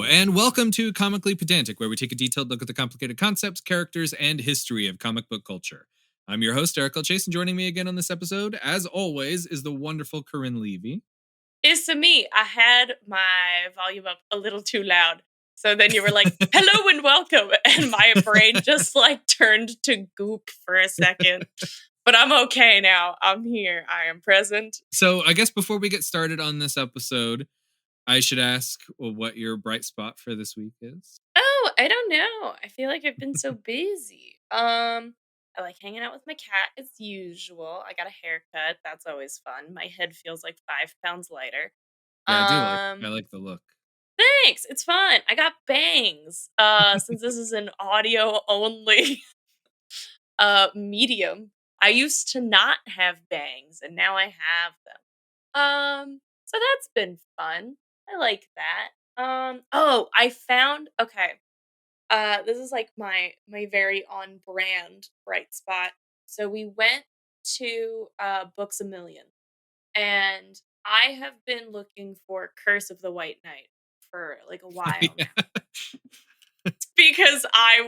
and welcome to Comically Pedantic, where we take a detailed look at the complicated concepts, characters, and history of comic book culture. I'm your host, Eric L. Chase, and joining me again on this episode, as always, is the wonderful Corinne Levy. It's me. I had my volume up a little too loud. So then you were like, hello and welcome. And my brain just turned to goop for a second. But I'm okay now. I'm here. I am present. So I guess before we get started on this episode, I should ask what your bright spot for this week is. Oh, I don't know. I feel like I've been so busy. I like hanging out with my cat as usual. I got a haircut. That's always fun. My head feels like 5 pounds lighter. Yeah, I like the look. Thanks. It's fun. I got bangs. Since this is an audio only medium, I used to not have bangs and now I have them. So that's been fun. I like that. Oh, I found this is like my very on brand bright spot. So we went to Books a Million, and I have been looking for Curse of the White Knight for like a while now. Because I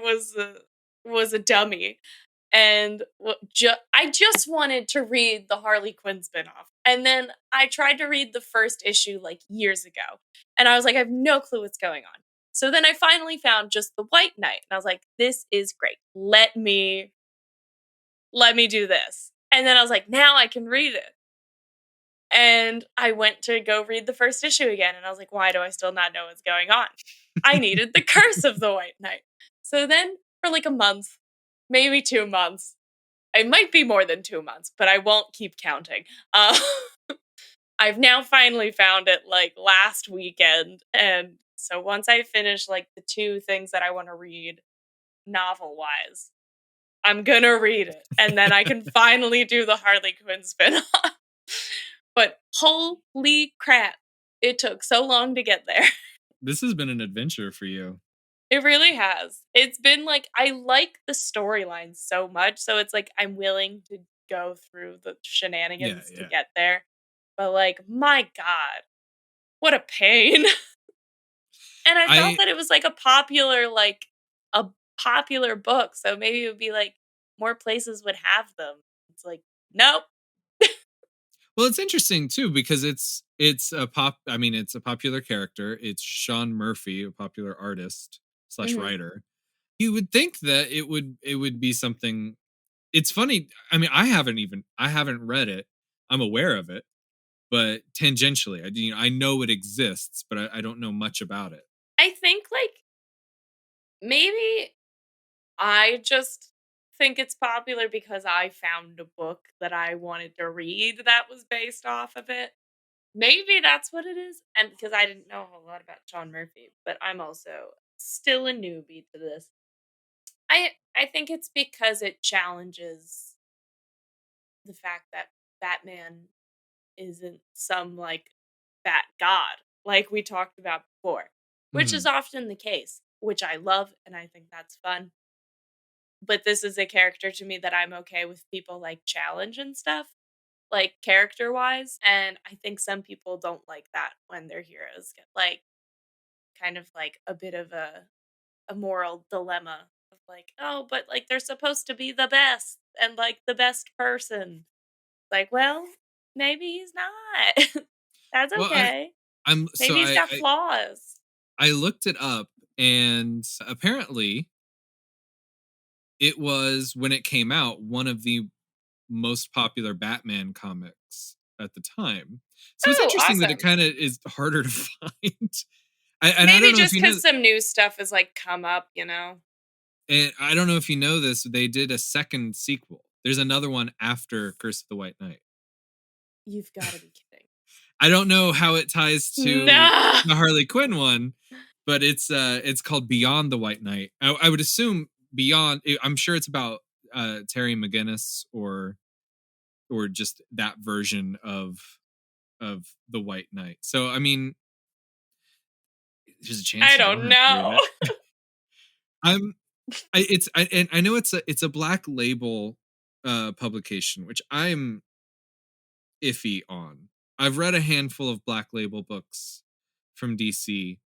was a dummy, and I just wanted to read the Harley Quinn spinoff, and then I tried to read the first issue like years ago, and I was like, I have no clue what's going on. So then I finally found just the White Knight, and I was like, this is great. Let me do this. And then I was like, now I can read it. And I went to go read the first issue again, and I was like, why do I still not know what's going on? I needed the Curse of the White Knight. So then for like a month, maybe 2 months, it might be more than 2 months, but I won't keep counting. I've now finally found it like last weekend. And so once I finish like the 2 things that I want to read novel-wise, I'm gonna read it. And then I can finally do the Harley Quinn spinoff. But holy crap, it took so long to get there. This has been an adventure for you. It really has. It's been like, I like the storyline so much, so it's like I'm willing to go through the shenanigans to get there. But like, my God, what a pain. And I felt that it was like a popular book, so maybe it would be like more places would have them. It's like, nope. Well, it's interesting too because it's a popular character. It's Sean Murphy, a popular artist / writer. You would think that it would be something. It's funny. I mean, I haven't read it. I'm aware of it, but tangentially, I know it exists, but I don't know much about it. I think like maybe I just think it's popular because I found a book that I wanted to read that was based off of it. Maybe that's what it is. And because I didn't know a whole lot about Sean Murphy, but I'm also still a newbie to this. I think it's because it challenges the fact that Batman isn't some like bat god like we talked about before, which is often the case, which I love and I think that's fun. But this is a character to me that I'm okay with people like challenge and stuff, like character wise. And I think some people don't like that when their heroes get like kind of like a bit of a moral dilemma of like, oh, but like they're supposed to be the best and like the best person. Like, well, maybe he's not. That's okay. Maybe he's got flaws. I looked it up and apparently it was, when it came out, one of the most popular Batman comics at the time. So it's interesting that it kind of is harder to find. Maybe just because some new stuff has like come up, you know? And I don't know if you know this, they did a second sequel. There's another one after Curse of the White Knight. You've got to be kidding. I don't know how it ties to the Harley Quinn one, but it's called Beyond the White Knight. I would assume Beyond. I'm sure it's about Terry McGinnis or just that version of the White Knight. So I mean, there's a chance. I don't know. I know it's a Black Label publication, which I'm iffy on. I've read a handful of Black Label books from DC,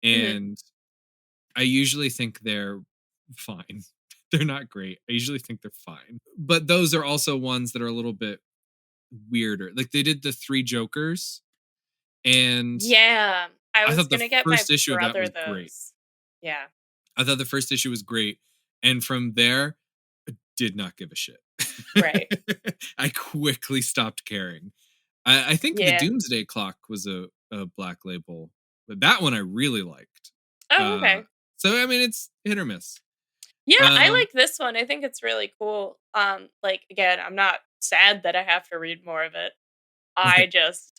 Mhm. and I usually think they're fine. They're not great. I usually think they're fine. But those are also ones that are a little bit weirder. Like they did the Three Jokers, and Yeah. I I was thought the gonna get my first issue of that brother was great. those. Yeah. I thought the first issue was great, and from there, I did not give a shit. Right. I quickly stopped caring. I think the Yeah. Doomsday Clock was a Black Label, but that one I really liked. Oh, Uh, okay. so I mean, it's hit or miss. Yeah, I Um, like this one. I think it's really cool. Like again, I'm not sad that I have to read more of it. I right? just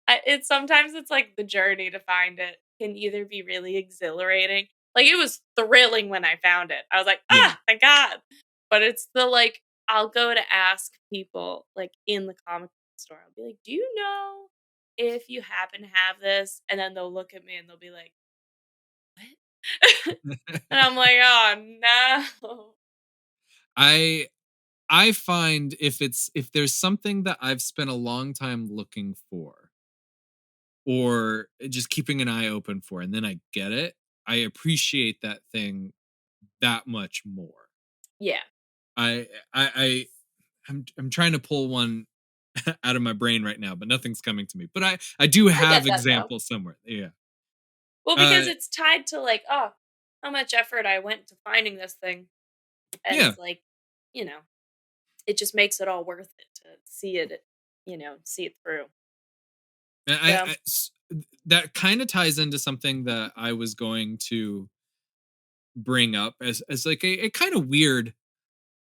it's sometimes it's like the journey to find it can either be really exhilarating. Like it was thrilling when I found it. I was like, Yeah. "Ah, thank God." But it's the like I'll go to ask people like in the comic book store. I'll be like, "Do you know if you happen to have this?" And then they'll look at me and they'll be like, "What?" And I'm like, "Oh, no." I I find if there's something that I've spent a long time looking for or just keeping an eye open for and then I get it, I appreciate that thing that much more. Yeah. I I I I'm trying to pull one out of my brain right now, but nothing's coming to me. But I do I have get that though. examples somewhere. Yeah. Well, because Uh it's tied to like, oh, how much effort I went to finding this thing. And yeah. it's like, you know, it just makes it all worth it to see it, see it through. So, That kind of ties into something that I was going to bring up as like a kind of weird,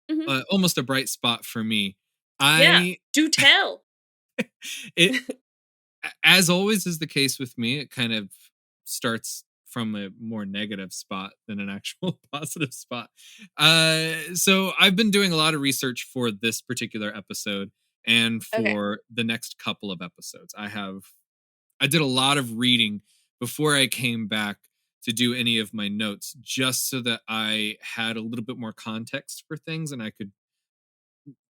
mhm, almost a bright spot for me. yeah, I do tell. it as always is the case with me. It kind of starts from a more negative spot than an actual positive spot. So I've been doing a lot of research for this particular episode and Okay. for the next couple of episodes. I did a lot of reading before I came back to do any of my notes, just so that I had a little bit more context for things and I could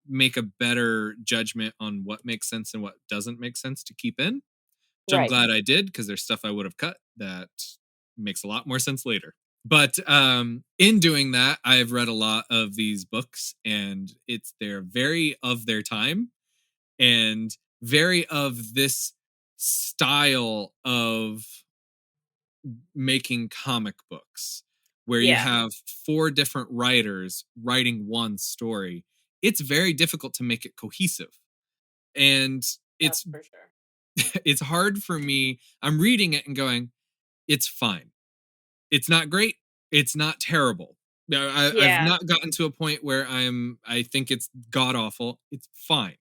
make a better judgment on what makes sense and what doesn't make sense to keep in, which I'm Right. glad I did because there's stuff I would have cut that makes a lot more sense later. But in doing that, I've read a lot of these books, and they're very of their time and very of this style of making comic books where you Yeah, have four different writers writing one story. It's very difficult to make it cohesive, and that's it's for sure. it's hard for me. I'm reading it and going, it's fine. It's not great. It's not terrible. Now, I've Yeah. not gotten to a point where I think it's god awful. It's fine.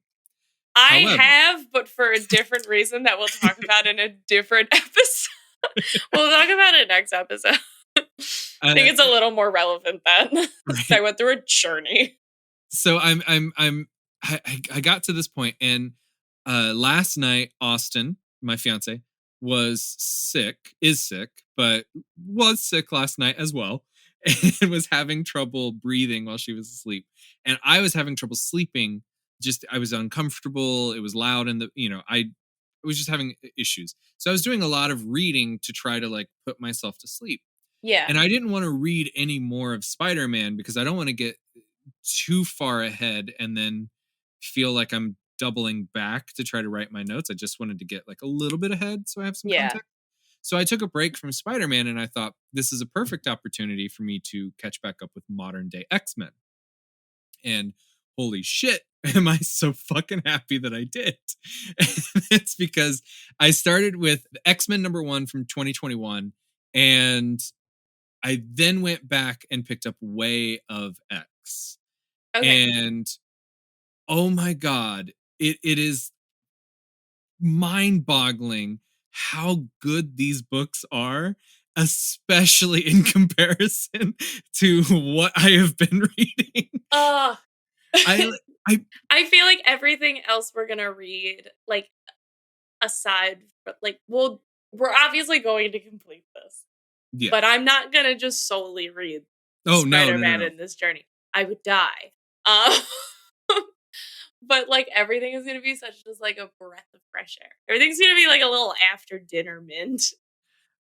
I However, have, but for a different reason that we'll talk about in a different episode. We'll talk about it next episode. I think uh, it's a little more relevant then because I right. went through a journey. So I got to this point, and last night Austin, my fiance, is sick, but was sick last night as well, and was having trouble breathing while she was asleep, and I was having trouble sleeping. Just I was uncomfortable. It was loud, and I was just having issues. So I was doing a lot of reading to try to like put myself to sleep. Yeah. And I didn't want to read any more of Spider-Man because I don't want to get too far ahead and then feel like I'm doubling back to try to write my notes. I just wanted to get like a little bit ahead so I have some Yeah. context. So I took a break from Spider-Man and I thought this is a perfect opportunity for me to catch back up with modern day X-Men. And holy shit, am I so fucking happy that I did. It's because I started with X-Men #1 from 2021, and I then went back and picked up Way of X. Okay. And oh my god, it is mind-boggling how good these books are, especially in comparison to what I have been reading. Oh, I I I feel like everything else we're gonna read, like aside, like we're obviously going to complete this, yeah. but I'm not gonna just solely read Oh no, no, no, Spider-Man no. in this journey. I would die. Um, but like everything is gonna be such just like a breath of fresh air. Everything's gonna be like a little after dinner mint.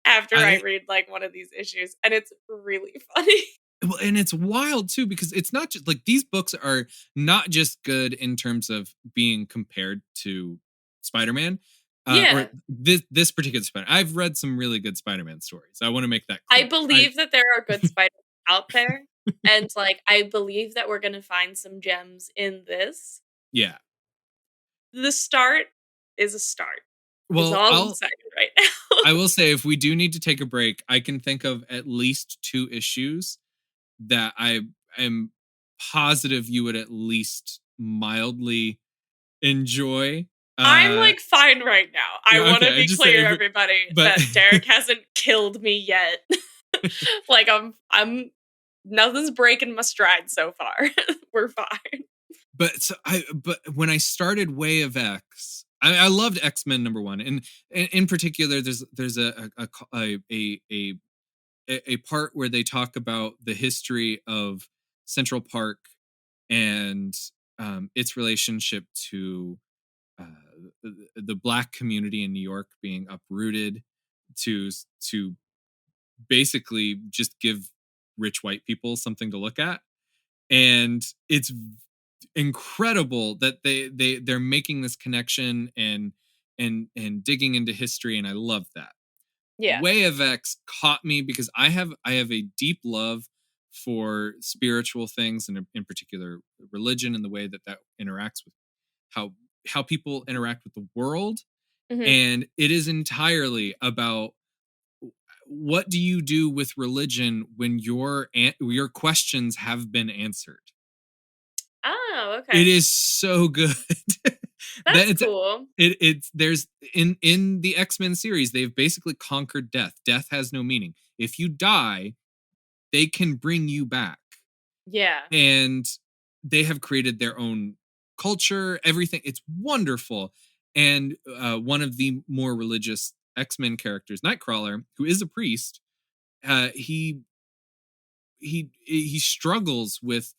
after I I read like one of these issues, and it's really funny. Well, and it's wild too because it's not just like these books are not just good in terms of being compared to Spider-Man, or Yeah. this particular Spider. I've read some really good Spider-Man stories. I want to make that I clear. I believe that there are good spiders out there, and, like, I believe that we're gonna find some gems in this. Yeah. The start is a start, is Well, all I'm saying right now. I will say if we do need to take a break, I can think of at least 2 issues that I am positive you would at least mildly enjoy. I'm, Uh like, fine right now. I yeah, wanna okay, I be just say clear, if it, everybody, but that Derek hasn't killed me yet. Like, I'm nothing's breaking my stride so far. We're fine. but when I started Way of X, I loved X-Men number 1, and in particular there's a part where they talk about the history of Central Park and its relationship to uh, the black community in New York being uprooted to to basically just give rich white people something to look at, and it's incredible that they're making this connection and digging into history, and I love that. Yeah. Way of X caught me because I have a deep love for spiritual things, and in particular religion, and the way that that interacts with how people interact with the world. Mhm. And it is entirely about what do you do with religion when your questions have been answered. Oh, It okay. is so good. that That's cool. it's there's in the X-Men series, they've basically conquered death. Death has no meaning. If you die, they can bring you back. Yeah. And they have created their own culture, everything. It's wonderful. And one of the more religious X-Men characters, Nightcrawler, who is a priest, he he struggles with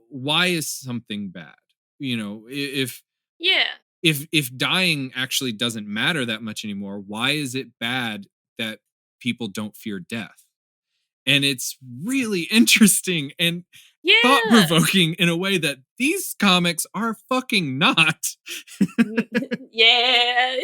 why is something bad? You know, Yeah. if dying actually doesn't matter that much anymore, why is it bad that people don't fear death? And it's really interesting and thought Yeah. provoking in a way that these comics are fucking not. Yeah,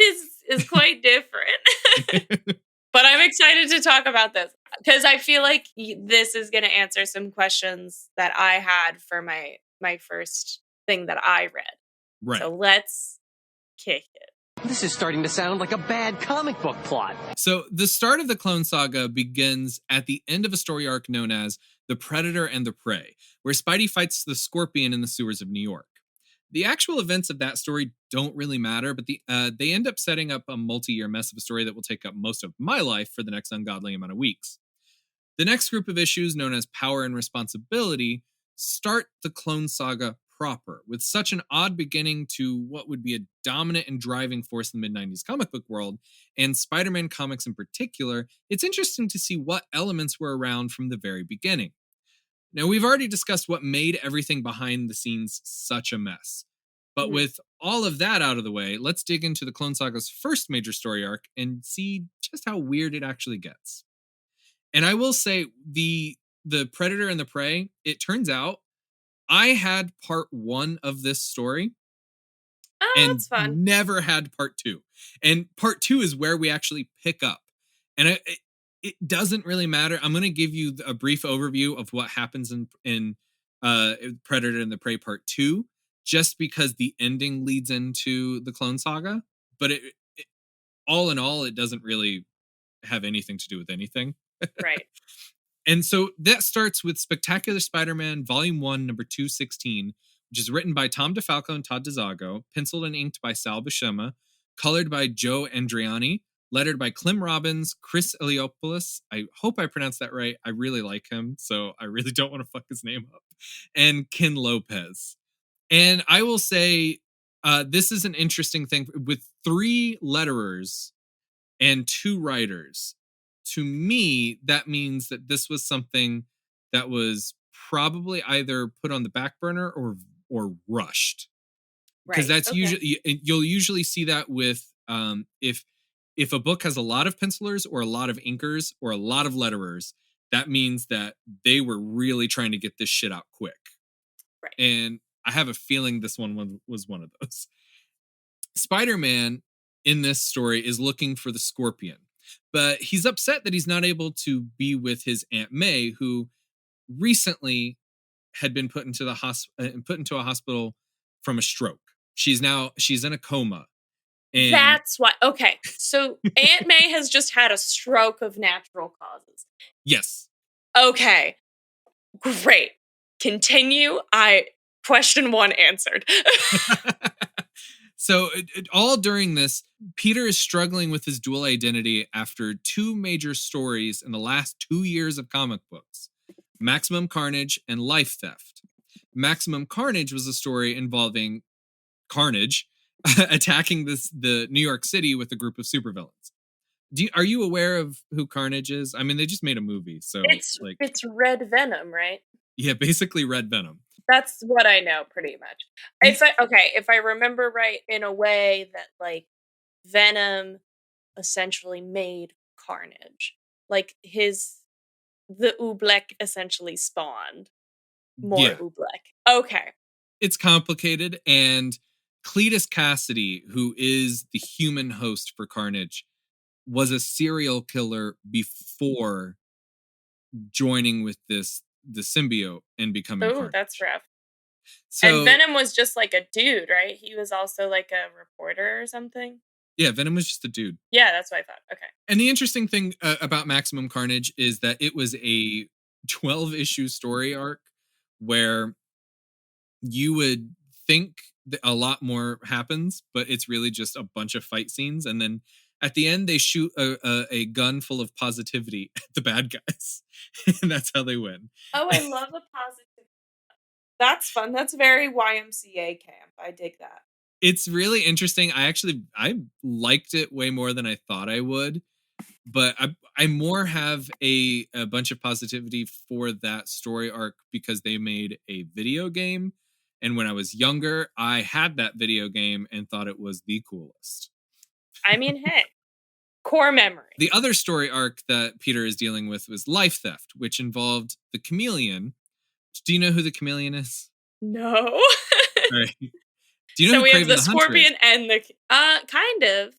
it's quite different. But I'm excited to talk about this because I feel like this is going to answer some questions that I had for my first thing that I read. So Right. let's kick it. This is starting to sound like a bad comic book plot. So the start of the Clone Saga begins at the end of a story arc known as The Predator and the Prey, where Spidey fights the Scorpion in the sewers of New York. The actual events of that story don't really matter, but they end up setting up a multi-year mess of a story that will take up most of my life for the next ungodly amount of weeks. The next group of issues, known as Power and Responsibility, start the Clone Saga proper, with such an odd beginning to what would be a dominant and driving force in the mid 90s comic book world, and Spider Man comics in particular. It's interesting to see what elements were around from the very beginning. Now, we've already discussed what made everything behind the scenes such a mess. But Mhm. with all of that out of the way, let's dig into the Clone Saga's first major story arc and see just how weird it actually gets. And I will say the Predator and the Prey, it turns out I had part 1 of this story Oh, and that's fun. never had part 2. And part 2 is where we actually pick up. And it doesn't really matter. I'm going to give you a brief overview of what happens in Predator and the Prey part 2 just because the ending leads into the Clone Saga, but it all in all it doesn't really have anything to do with anything. Right. And so that starts with Spectacular Spider-Man Volume 1, number 216, which is written by Tom DeFalco and Todd DeZago, penciled and inked by Sal Buscema, colored by Joe Andriani, lettered by Clem Robbins, Chris Eliopoulos. I hope I pronounced that right. I really like him, so I really don't want to fuck his name up. And Ken Lopez. And I will say, this is an interesting thing with 3 letterers and 2 writers. To me, that means that this was something that was probably either put on the back burner or rushed, because Right. that's Okay. usually you'll usually see that with if if a book has a lot of pencilers or a lot of inkers or a lot of letterers, that means that they were really trying to get this shit out quick. Right. And I have a feeling this one was one of those. Spider-Man in this story is looking for the Scorpion, but he's upset that he's not able to be with his Aunt May, who recently had been put into a hospital from a stroke. She's in a coma. And That's why. Okay. So Aunt May has just had a stroke of natural causes. yes. Okay. Great. Continue. Question 1 answered. So all during this, Peter is struggling with his dual identity after 2 major stories in the last 2 years of comic books: Maximum Carnage and Life Theft. Maximum Carnage was a story involving Carnage attacking the New York City with a group of supervillains. Are you aware of who Carnage is? I mean, they just made a movie, so like, It's Red Venom, right? yeah, basically Red Venom. That's what I know pretty much. If I remember right, in a way that like Venom essentially made Carnage. Like the Oobleck essentially spawned more Yeah, Oobleck. Okay. it's complicated, and Cletus Cassidy, who is the human host for Carnage, was a serial killer before joining with the symbiote and becoming Oh, Carnage. that's rough. And So Venom was just like a dude, right? He was also like a reporter or something. yeah, Venom was just a dude. Yeah, that's what I thought. Okay. And the interesting thing about Maximum Carnage is that it was a 12-issue story arc where you would think that a lot more happens, but it's really just a bunch of fight scenes. And then at the end, they shoot a gun full of positivity at the bad guys. And that's how they win. Oh, I love a positive. That's fun. That's very YMCA camp. I dig that. It's really interesting. I liked it way more than I thought I would, but I more have a bunch of positivity for that story arc because they made a video game, and when I was younger, I had that video game and thought it was the coolest. I mean, hey, core memory. The other story arc that Peter is dealing with was Life Theft, which involved the Chameleon. Do you know who the Chameleon is? No. All right. Do you know So who we have Craven the the Hunter is? scorpion and the kind of.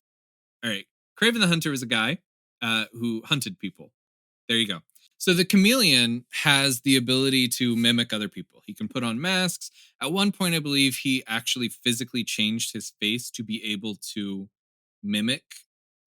All right. Craven the Hunter was a guy who hunted people. There you go. So the Chameleon has the ability to mimic other people. He can put on masks. At one point, I believe he actually physically changed his face to be able to mimic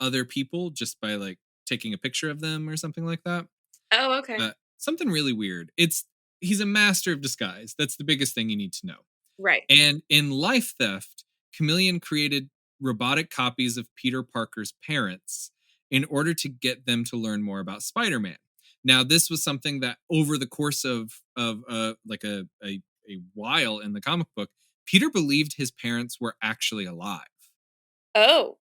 other people just by like taking a picture of them or something like that. Oh, okay. Something really weird. He's a master of disguise. That's the biggest thing you need to know. Right. And in Life Theft, Chameleon created robotic copies of Peter Parker's parents in order to get them to learn more about Spider-Man. Now, this was something that over the course of like a while in the comic book, Peter believed his parents were actually alive. Oh.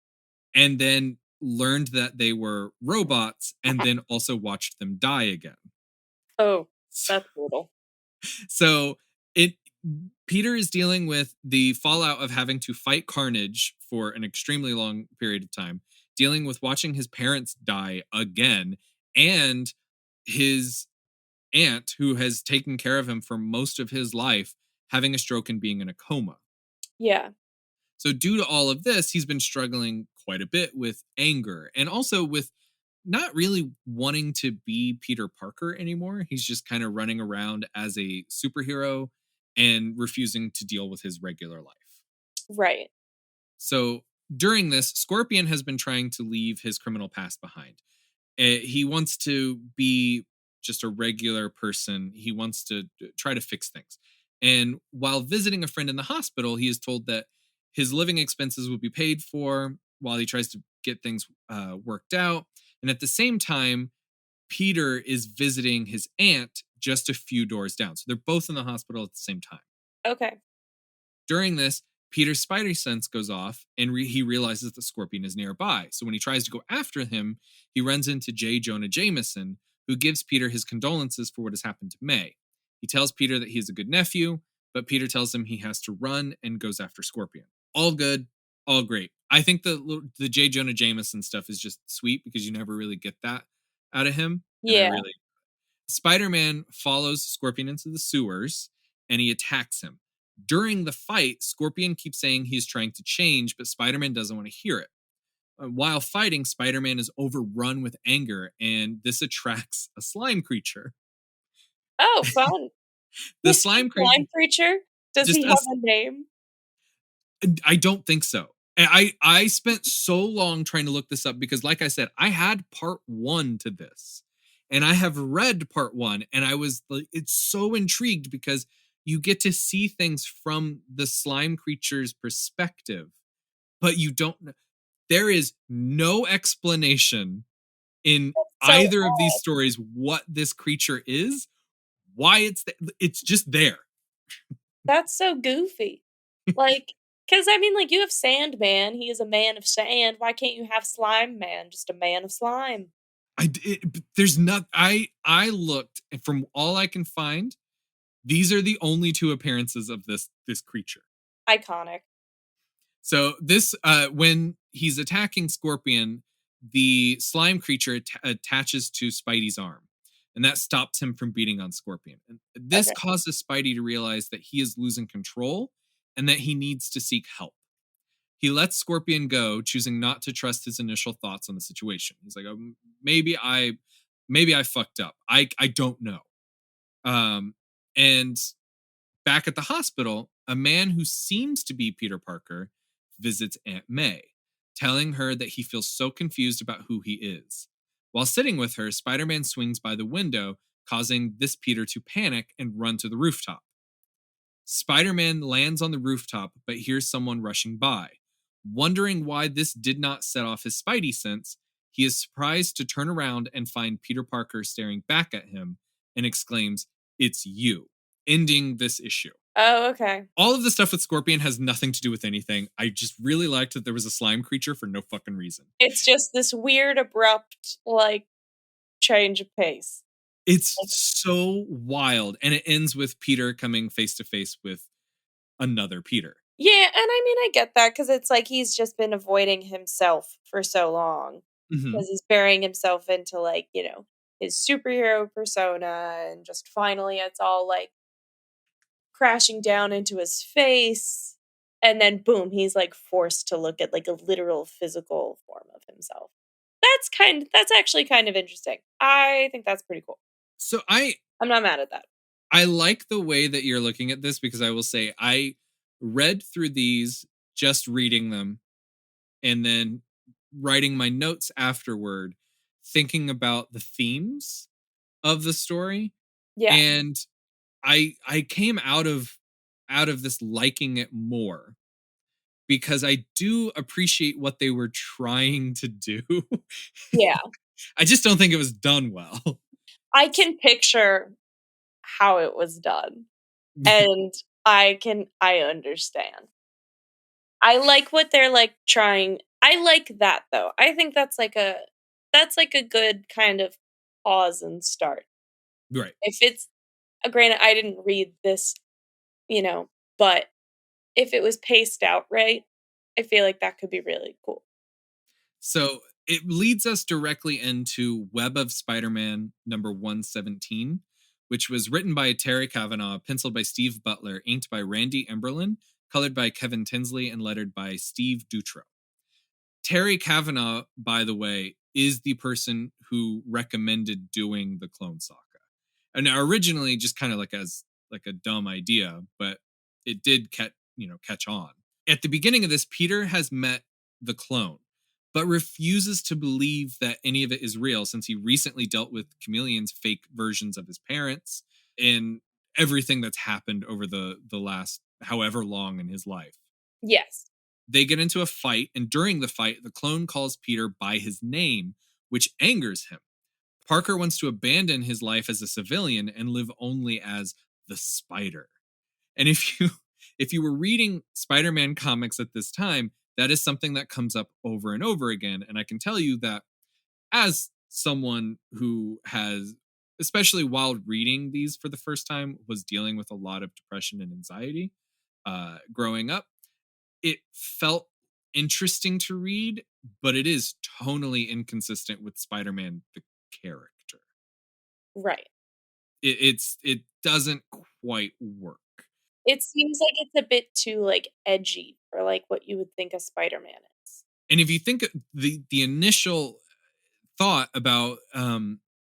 And then learned that they were robots and then also watched them die again. Oh, that's brutal. So Peter is dealing with the fallout of having to fight Carnage for an extremely long period of time, dealing with watching his parents die again, and his aunt, who has taken care of him for most of his life, having a stroke and being in a coma. Yeah. So due to all of this, he's been struggling quite a bit with anger and also with not really wanting to be Peter Parker anymore. He's just kind of running around as a superhero and refusing to deal with his regular life. Right. So during this, Scorpion has been trying to leave his criminal past behind. He wants to be just a regular person. He wants to try to fix things. And while visiting a friend in the hospital, he is told that his living expenses will be paid for while he tries to get things worked out. And at the same time, Peter is visiting his aunt just a few doors down. So they're both in the hospital at the same time. Okay. During this, Peter's spider sense goes off and he realizes that Scorpion is nearby. So when he tries to go after him, he runs into J. Jonah Jameson, who gives Peter his condolences for what has happened to May. He tells Peter that he's a good nephew, but Peter tells him he has to run and goes after Scorpion. All good, all great. I think the J. Jonah Jameson stuff is just sweet because you never really get that out of him, and I Yeah. really Spider-Man follows Scorpion into the sewers and he attacks him. During the fight, Scorpion keeps saying he's trying to change, but Spider-Man doesn't want to hear it. While fighting, Spider-Man is overrun with anger, and this attracts a slime creature. Oh, fun. The This slime creature, slime creature? Does just he have a name? I don't think so. And I spent so long trying to look this up because, like I said, I had part one to this, and I have read part one, and I was like, it's so intrigued because you get to see things from the slime creature's perspective, but you don't know. There is no explanation in So either of these stories what this creature is, why it's just there. that's so goofy. Like, because I mean, like, you have Sandman, he is a man of sand, why can't you have Slime Man, just a man of slime? There's not. I looked, and from all I can find, these are the only two appearances of this creature. Iconic. So this when he's attacking Scorpion, the slime creature attaches to Spidey's arm, and that stops him from beating on Scorpion. And this Okay. causes Spidey to realize that he is losing control and that he needs to seek help. He lets Scorpion go, choosing not to trust his initial thoughts on the situation. He's like, oh, maybe I fucked up. I don't know. And back at the hospital, a man who seems to be Peter Parker visits Aunt May, telling her that he feels so confused about who he is. While sitting with her, Spider-Man swings by the window, causing this Peter to panic and run to the rooftop. Spider-Man lands on the rooftop but hears someone rushing by. Wondering why this did not set off his Spidey sense, he is surprised to turn around and find Peter Parker staring back at him and exclaims, "It's you," ending this issue. Oh, okay. All of the stuff with Scorpion has nothing to do with anything. I just really liked that there was a slime creature for no fucking reason. It's just this weird, abrupt, like, change of pace. It's Like, so wild. And it ends with Peter coming face to face with another Peter. yeah, and I mean, I get that because it's like he's just been avoiding himself for so long Mhm. because he's burying himself into, like, his superhero persona, and just finally it's all, like, crashing down into his face, and then boom, he's, like, forced to look at, like, a literal physical form of himself. That's actually kind of interesting. I think that's pretty cool. So I'm not mad at that. I like the way that you're looking at this because I will say I read through these just reading them and then writing my notes afterward, thinking about the themes of the story. Yeah, And I came out of this liking it more because I do appreciate what they were trying to do. yeah. I just don't think it was done well. I can picture how it was done, and I understand. I like what they're, like, trying I like that, though. I think that's like a good kind of pause and start. Right. If it's granted, I didn't read this, you know, but if it was paced out right, I feel like that could be really cool. So it leads us directly into Web of Spider-Man number 117, which was written by Terry Kavanagh, penciled by Steve Butler, inked by Randy Emberlin, colored by Kevin Tinsley, and lettered by Steve Dutro. Terry Kavanagh, by the way, is the person who recommended doing the Clone Saga. And originally just kind of like as like a dumb idea, but it did catch on. At the beginning of this, Peter has met the clone, but refuses to believe that any of it is real since he recently dealt with Chameleon's fake versions of his parents and everything that's happened over the last however long in his life. Yes. They get into a fight, and during the fight, the clone calls Peter by his name, which angers him. Parker wants to abandon his life as a civilian and live only as the Spider. And if you were reading Spider-Man comics at this time, that is something that comes up over and over again. And I can tell you that as someone who has, especially while reading these for the first time, was dealing with a lot of depression and anxiety growing up, it felt interesting to read, but it is tonally inconsistent with Spider-Man the character. Right. It doesn't quite work. It seems like it's a bit too, like, edgy for, like, what you would think a Spider-Man is. And if you think the initial thought about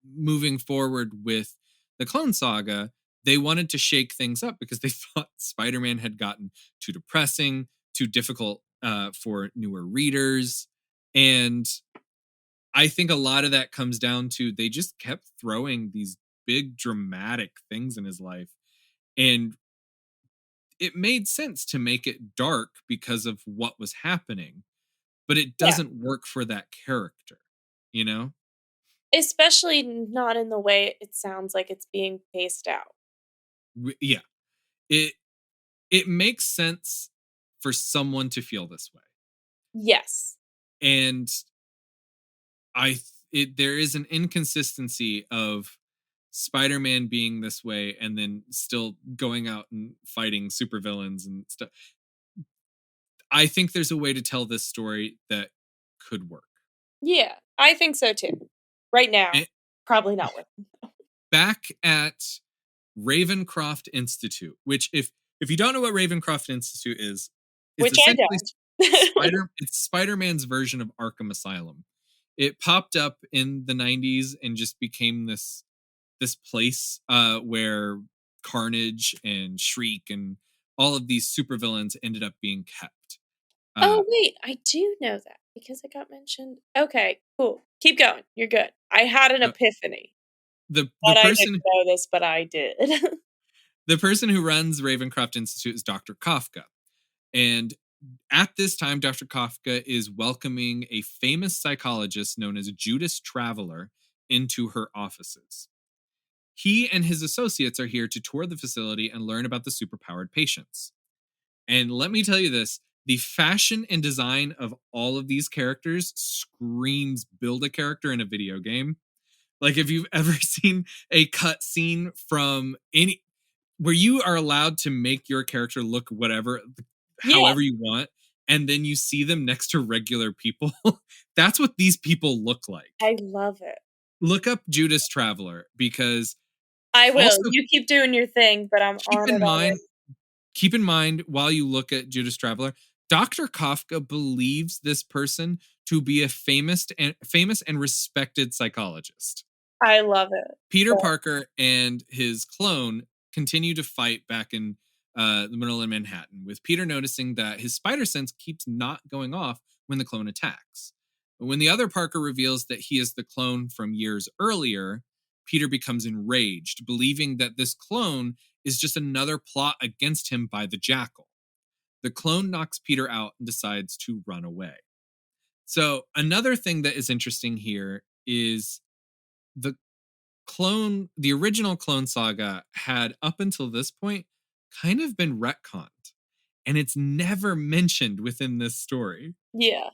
moving forward with the Clone Saga, they wanted to shake things up because they thought Spider-Man had gotten too depressing, too difficult for newer readers, and I think a lot of that comes down to they just kept throwing these big dramatic things in his life, and it made sense to make it dark because of what was happening, but it Yeah. doesn't work for that character, you know? Especially not in the way it sounds like it's being paced out. Yeah. It it makes sense for someone to feel this way. Yes. And there is an inconsistency of Spider-Man being this way and then still going out and fighting supervillains and stuff. I think there's a way to tell this story that could work. Yeah, I think so too. Right now, Eh, probably not with Back at Ravencroft Institute, which if you don't know what Ravencroft Institute is, it's which I essentially don't. Spider-Man's version of Arkham Asylum. It popped up in the 90s and just became this place where Carnage and Shriek and all of these supervillains ended up being kept. Uh, Oh, wait, I do know that because it got mentioned. Okay, cool. Keep going. You're good. I had an the epiphany. the Thought I didn't person know this, but I did. the person who runs Ravencroft Institute is Dr. Kafka. And at this time, Dr. Kafka is welcoming a famous psychologist known as Judas Traveler into her offices. He and his associates are here to tour the facility and learn about the superpowered patients. And let me tell you this, the fashion and design of all of these characters screams build a character in a video game. Like if you've ever seen a cut scene from any where you are allowed to make your character look whatever Yeah, however you want and then you see them next to regular people, that's what these people look like. I love it. Look up Judas Traveler because I will. also You keep doing your thing, but I'm keep on in it mind already. keep in mind while you look at Judas Traveler, Dr. Kafka believes this person to be a famous and respected psychologist. I love it. Peter But Parker and his clone continue to fight back in the middle of Manhattan, with Peter noticing that his spider sense keeps not going off when the clone attacks. When the other Parker reveals that he is the clone from years earlier, Peter becomes enraged, believing that this clone is just another plot against him by the Jackal. The clone knocks Peter out and decides to run away. So, another thing that is interesting here is the the original Clone Saga had up until this point kind of been retconned, and it's never mentioned within this story. yeah.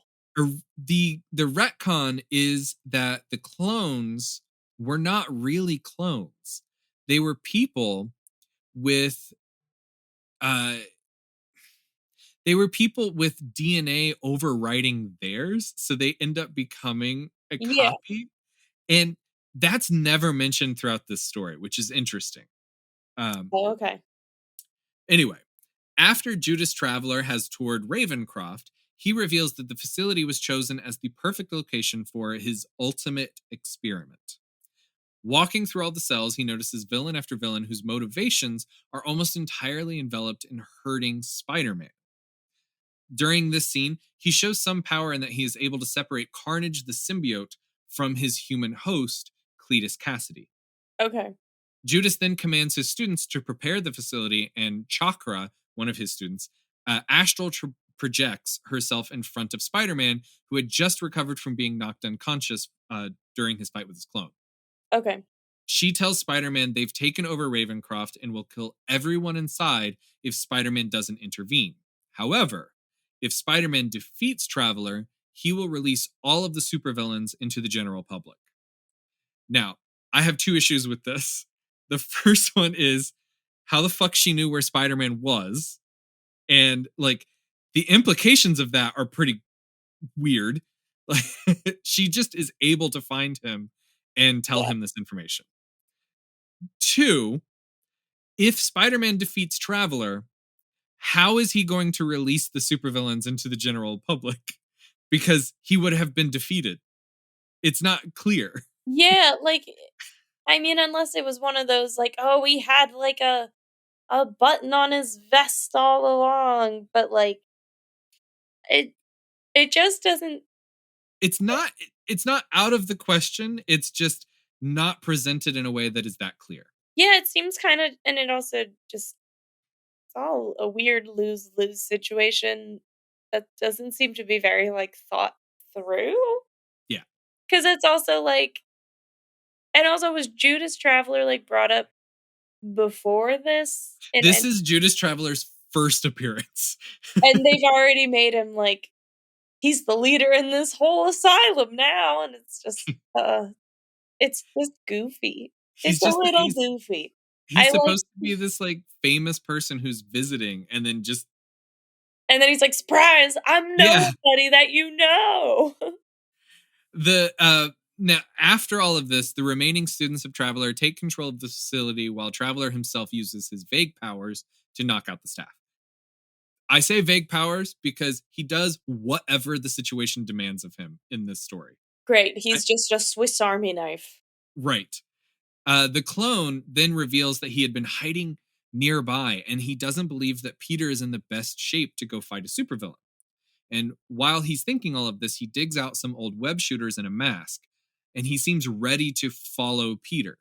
The retcon is that the clones were not really clones. They were people with uh DNA overwriting theirs, so they end up becoming a Yeah. copy. And that's never mentioned throughout this story, which is interesting. Um, Oh, okay. anyway, after Judas Traveler has toured Ravencroft, he reveals that the facility was chosen as the perfect location for his ultimate experiment. Walking through all the cells, he notices villain after villain whose motivations are almost entirely enveloped in hurting Spider Man. During this scene, he shows some power in that he is able to separate Carnage the symbiote from his human host, Cletus Cassidy. Okay. Judas then commands his students to prepare the facility, and Chakra, one of his students, projects herself in front of Spider Man, who had just recovered from being knocked unconscious during his fight with his clone. Okay. She tells Spider Man they've taken over Ravencroft and will kill everyone inside if Spider Man doesn't intervene. However, if Spider Man defeats Traveler, he will release all of the supervillains into the general public. Now, I have two issues with this. The first one is how the fuck she knew where Spider Man was. And like the implications of that are pretty weird. Like she just is able to find him and tell Yeah. him this information. Two, if Spider-Man defeats Traveler, how is he going to release the supervillains into the general public? Because he would have been defeated. It's not clear. Yeah, like, I mean, unless it was one of those, like, oh, he had, like, a button on his vest all along, but, like, it it just doesn't. It's not it's not out of the question. It's just not presented in a way that is that clear. Yeah, it seems kinda, and it also just, it's all a weird lose-lose situation that doesn't seem to be very, like, thought through. Yeah. Because it's also, like, and also was Judas Traveler, like, brought up before this? This is Judas Traveler's first appearance. And they've already made him, like, he's the leader in this whole asylum now, and it's just goofy. he's It's a just little he's goofy. he's I like, supposed to be this like famous person who's visiting and then just and then he's like, "Surprise, I'm yeah. nobody that you know." The now after all of this, the remaining students of Traveler take control of the facility while Traveler himself uses his vague powers to knock out the staff. I say vague powers because he does whatever the situation demands of him in this story. Great, I- he's just a Swiss Army knife. right. The clone then reveals that he had been hiding nearby and he doesn't believe that Peter is in the best shape to go fight a supervillain. And while he's thinking all of this, he digs out some old web shooters and a mask, and he seems ready to follow Peter.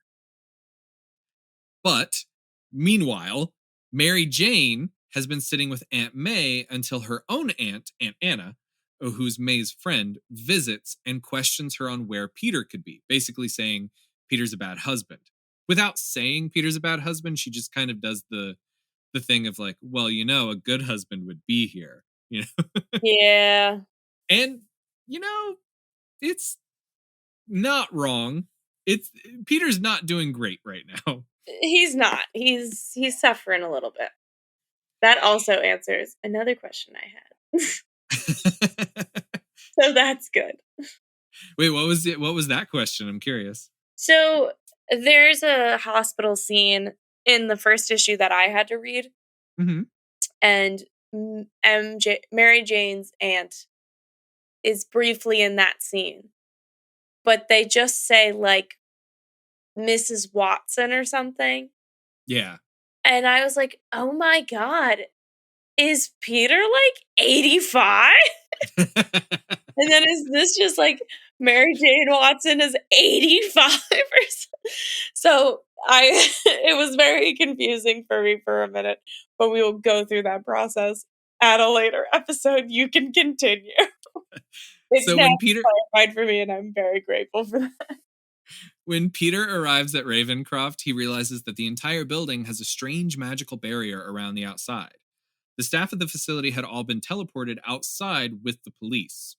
But meanwhile, Mary Jane has been sitting with Aunt May until her own aunt, Aunt Anna, who's May's friend, visits and questions her on where Peter could be, basically saying Peter's a bad husband. Without saying Peter's a bad husband, she just kind of does the thing of like, well, a good husband would be here, Yeah. And it's not wrong. It's Peter's not doing great right now. He's not. He's suffering a little bit. That also answers another question I had. So that's good. Wait, what was it? What was that question? I'm curious. So there's a hospital scene in the first issue that I had to read, Hmm. and Mary Jane's aunt is briefly in that scene, but they just say like Mrs. Watson or something, Yeah. and I was like, "Oh my god, is Peter like 85?" And then is this just like Mary Jane Watson is 85 or so? So I it was very confusing for me for a minute, but we will go through that process at a later episode. You can continue. It's so now when Peter clarified for me, and I'm very grateful for that. when Peter arrives at Ravencroft, he realizes that the entire building has a strange magical barrier around the outside. The staff of the facility had all been teleported outside with the police.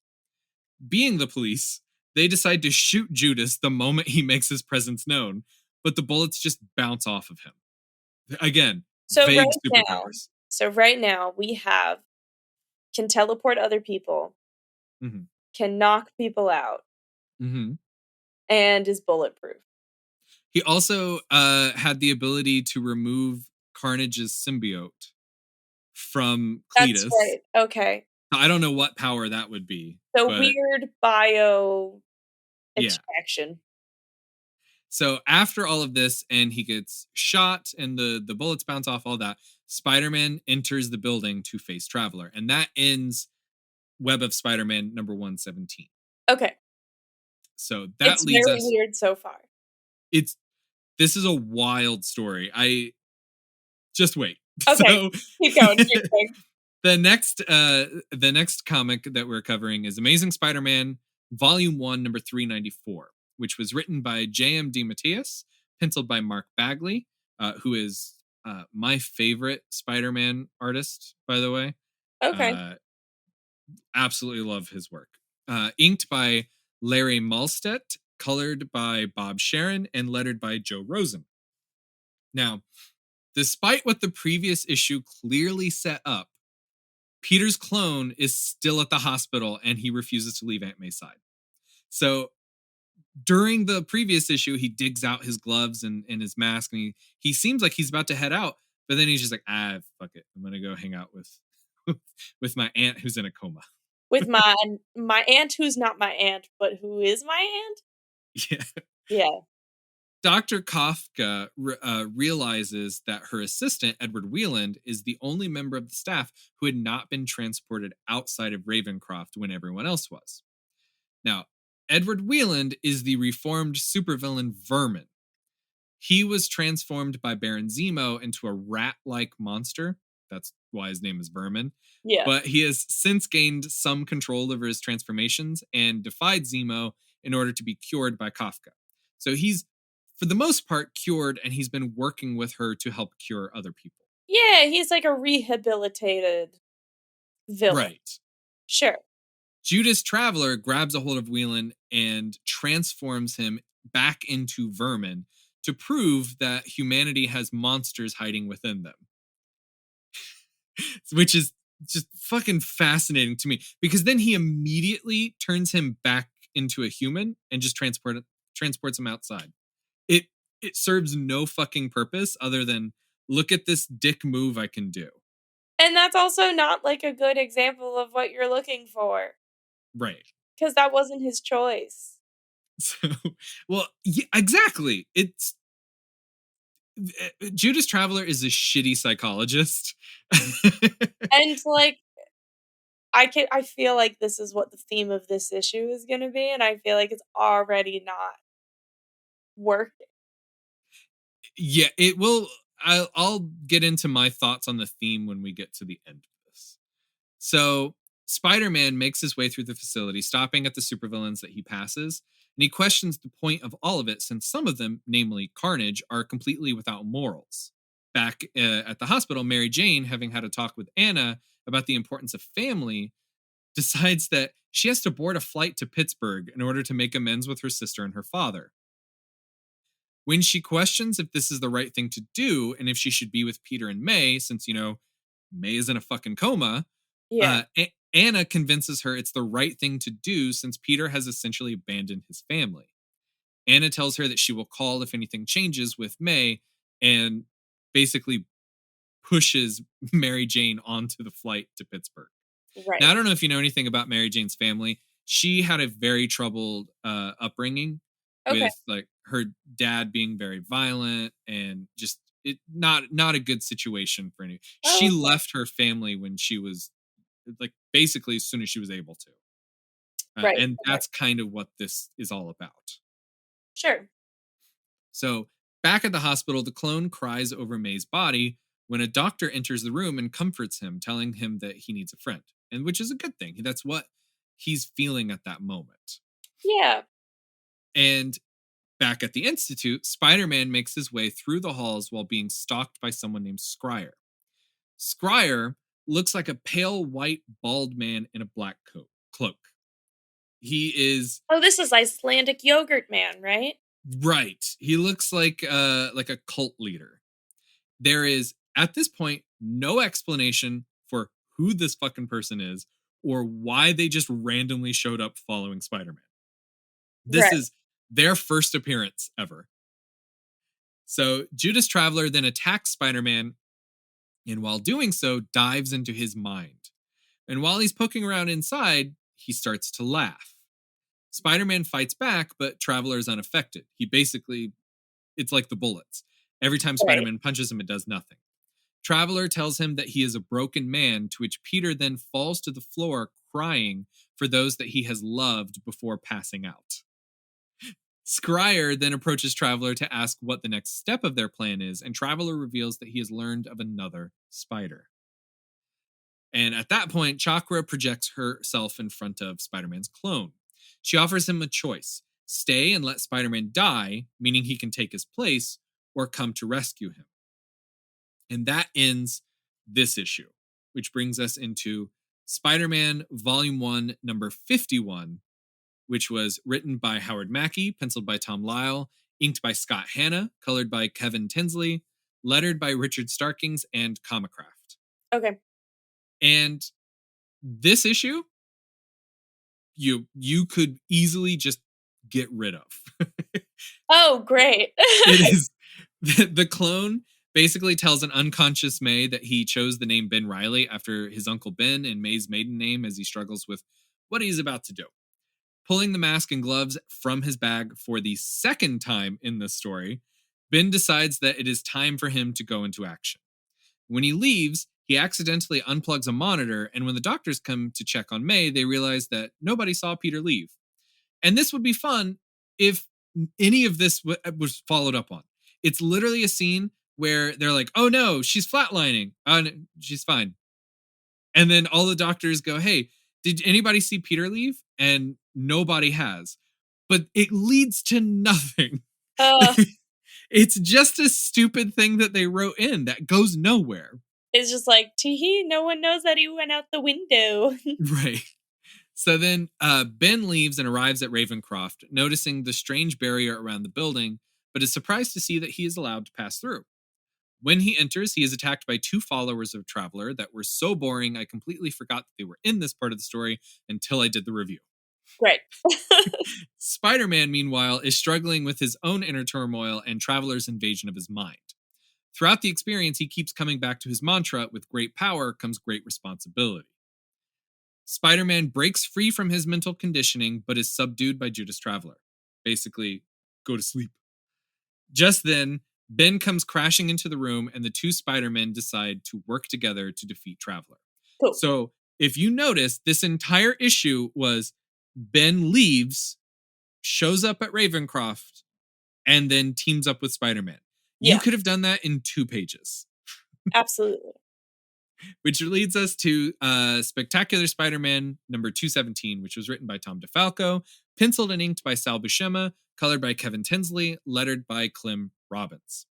Being the police, they decide to shoot Judas the moment he makes his presence known, but the bullets just bounce off of him. Again, So right vague now, superpowers. we have can teleport other people, Hmm. can knock people out, Hmm. and is bulletproof. He also had the ability to remove Carnage's symbiote from That's Cletus. right. Okay. I don't know what power that would be, So but weird bio yeah. extraction. So after all of this, and he gets shot, and the bullets bounce off, all that, Spider-Man enters the building to face Traveler, and that ends Web of Spider-Man number 117. Okay. So that It's leads very us. weird so far. It's This is a wild story. I just wait. Okay. So Keep going. Keep going. the next comic that we're covering is Amazing Spider-Man Volume 1, number 394, which was written by J.M. DeMatteis, penciled by Mark Bagley, who is my favorite Spider-Man artist, by the way. Okay. Uh, absolutely love his work. Inked by Larry Malstedt, colored by Bob Sharon, and lettered by Joe Rosen. Now, despite what the previous issue clearly set up, Peter's clone is still at the hospital and he refuses to leave Aunt May's side. So during the previous issue, he digs out his gloves and his mask, and he seems like he's about to head out, but then he's just like, fuck it, I'm gonna go hang out with with my aunt who's in a coma. With my aunt who's not my aunt, but who is my aunt? Yeah. Yeah. Dr. Kafka realizes that her assistant, Edward Wieland, is the only member of the staff who had not been transported outside of Ravencroft when everyone else was. Now, Edward Wieland is the reformed supervillain Vermin. He was transformed by Baron Zemo into a rat-like monster. That's why his name is Vermin. Yeah. But he has since gained some control over his transformations and defied Zemo in order to be cured by Kafka. So he's, for the most part, cured, and he's been working with her to help cure other people. Yeah, he's like a rehabilitated villain. Right. Sure. Judas Traveler grabs a hold of Whelan and transforms him back into Vermin to prove that humanity has monsters hiding within them. Which is just fucking fascinating to me, because then he immediately turns him back into a human and just transports him outside. It serves no fucking purpose other than, look at this dick move I can do. And that's also not like a good example of what you're looking for. Right. Because that wasn't his choice. So, well, yeah, exactly. It's Judas Traveler is a shitty psychologist. And like I feel like this is what the theme of this issue is going to be, and I feel like it's already not working. Yeah, it will. I'll get into my thoughts on the theme when we get to the end of this. So, Spider-Man makes his way through the facility, stopping at the supervillains that he passes, and he questions the point of all of it, since some of them, namely Carnage, are completely without morals. Back at the hospital, Mary Jane, having had a talk with Anna about the importance of family, decides that she has to board a flight to Pittsburgh in order to make amends with her sister and her father. When she questions if this is the right thing to do and if she should be with Peter and May, since, May is in a fucking coma, Yeah. Anna convinces her it's the right thing to do since Peter has essentially abandoned his family. Anna tells her that she will call if anything changes with May, and basically pushes Mary Jane onto the flight to Pittsburgh. Right. Now, I don't know if you know anything about Mary Jane's family. She had a very troubled upbringing, Okay. with like her dad being very violent and just not a good situation for any. Oh, She okay. left her family when she was like basically as soon as she was able to. Right. And Okay. that's kind of what this is all about. Sure. So back at the hospital, the clone cries over May's body when a doctor enters the room and comforts him, telling him that he needs a friend, and which is a good thing. That's what he's feeling at that moment. Yeah. And back at the Institute, Spider-Man makes his way through the halls while being stalked by someone named Scryer. Scryer looks like a pale white bald man in a black cloak. He is Oh, this is Icelandic yogurt man, right? right. He looks like a cult leader. There is at this point no explanation for who this fucking person is or why they just randomly showed up following Spider-Man. This Right. is their first appearance ever. So Judas Traveler then attacks Spider-Man, and while doing so, dives into his mind. And while he's poking around inside, he starts to laugh. Spider-Man fights back, but Traveler is unaffected. It's like the bullets. Every time Right. Spider-Man punches him, it does nothing. Traveler tells him that he is a broken man, to which Peter then falls to the floor crying for those that he has loved before passing out. Scryer then approaches Traveler to ask what the next step of their plan is, and Traveler reveals that he has learned of another spider. And at that point, Chakra projects herself in front of Spider-Man's clone. She offers him a choice: stay and let Spider-Man die, meaning he can take his place, or come to rescue him. And that ends this issue, which brings us into Spider-Man Volume 1, number 51, which was written by Howard Mackey, penciled by Tom Lyle, inked by Scott Hanna, colored by Kevin Tinsley, lettered by Richard Starkings and Comicraft. Okay. And This issue, you could easily just get rid of. Oh, great. It is the clone basically tells an unconscious May that he chose the name Ben Riley after his uncle Ben and May's maiden name as he struggles with what he's about to do. Pulling the mask and gloves from his bag for the second time in this story, Ben decides that it is time for him to go into action. When he leaves, he accidentally unplugs a monitor, and when the doctors come to check on May, they realize that nobody saw Peter leave. And this would be fun if any of this was followed up on. It's literally a scene where they're like, oh no, she's flatlining. No, she's fine. And then all the doctors go, hey, did anybody see Peter leave? And nobody has. But it leads to nothing. Uh, It's just a stupid thing that they wrote in that goes nowhere. it's just like, tee no one knows that he went out the window. Right. So then Ben leaves and arrives at Ravencroft, noticing the strange barrier around the building, but is surprised to see that he is allowed to pass through. When he enters, he is attacked by two followers of Traveler that were so boring I completely forgot that they were in this part of the story until I did the review. Great. Spider-Man, meanwhile, is struggling with his own inner turmoil and Traveler's invasion of his mind. Throughout the experience, he keeps coming back to his mantra, with great power comes great responsibility. Spider-Man breaks free from his mental conditioning, but is subdued by Judas Traveler. Basically, go to sleep. Just then, Ben comes crashing into the room, and the two Spider-Men decide to work together to defeat Traveler. Cool. So, if you notice, this entire issue was Ben leaves, shows up at Ravencroft, and then teams up with Spider-Man. Yeah. You could have done that in 2 pages. Absolutely. Which leads us to Spectacular Spider-Man number 217, which was written by Tom DeFalco, penciled and inked by Sal Buscema, colored by Kevin Tinsley, lettered by Clem Robbins.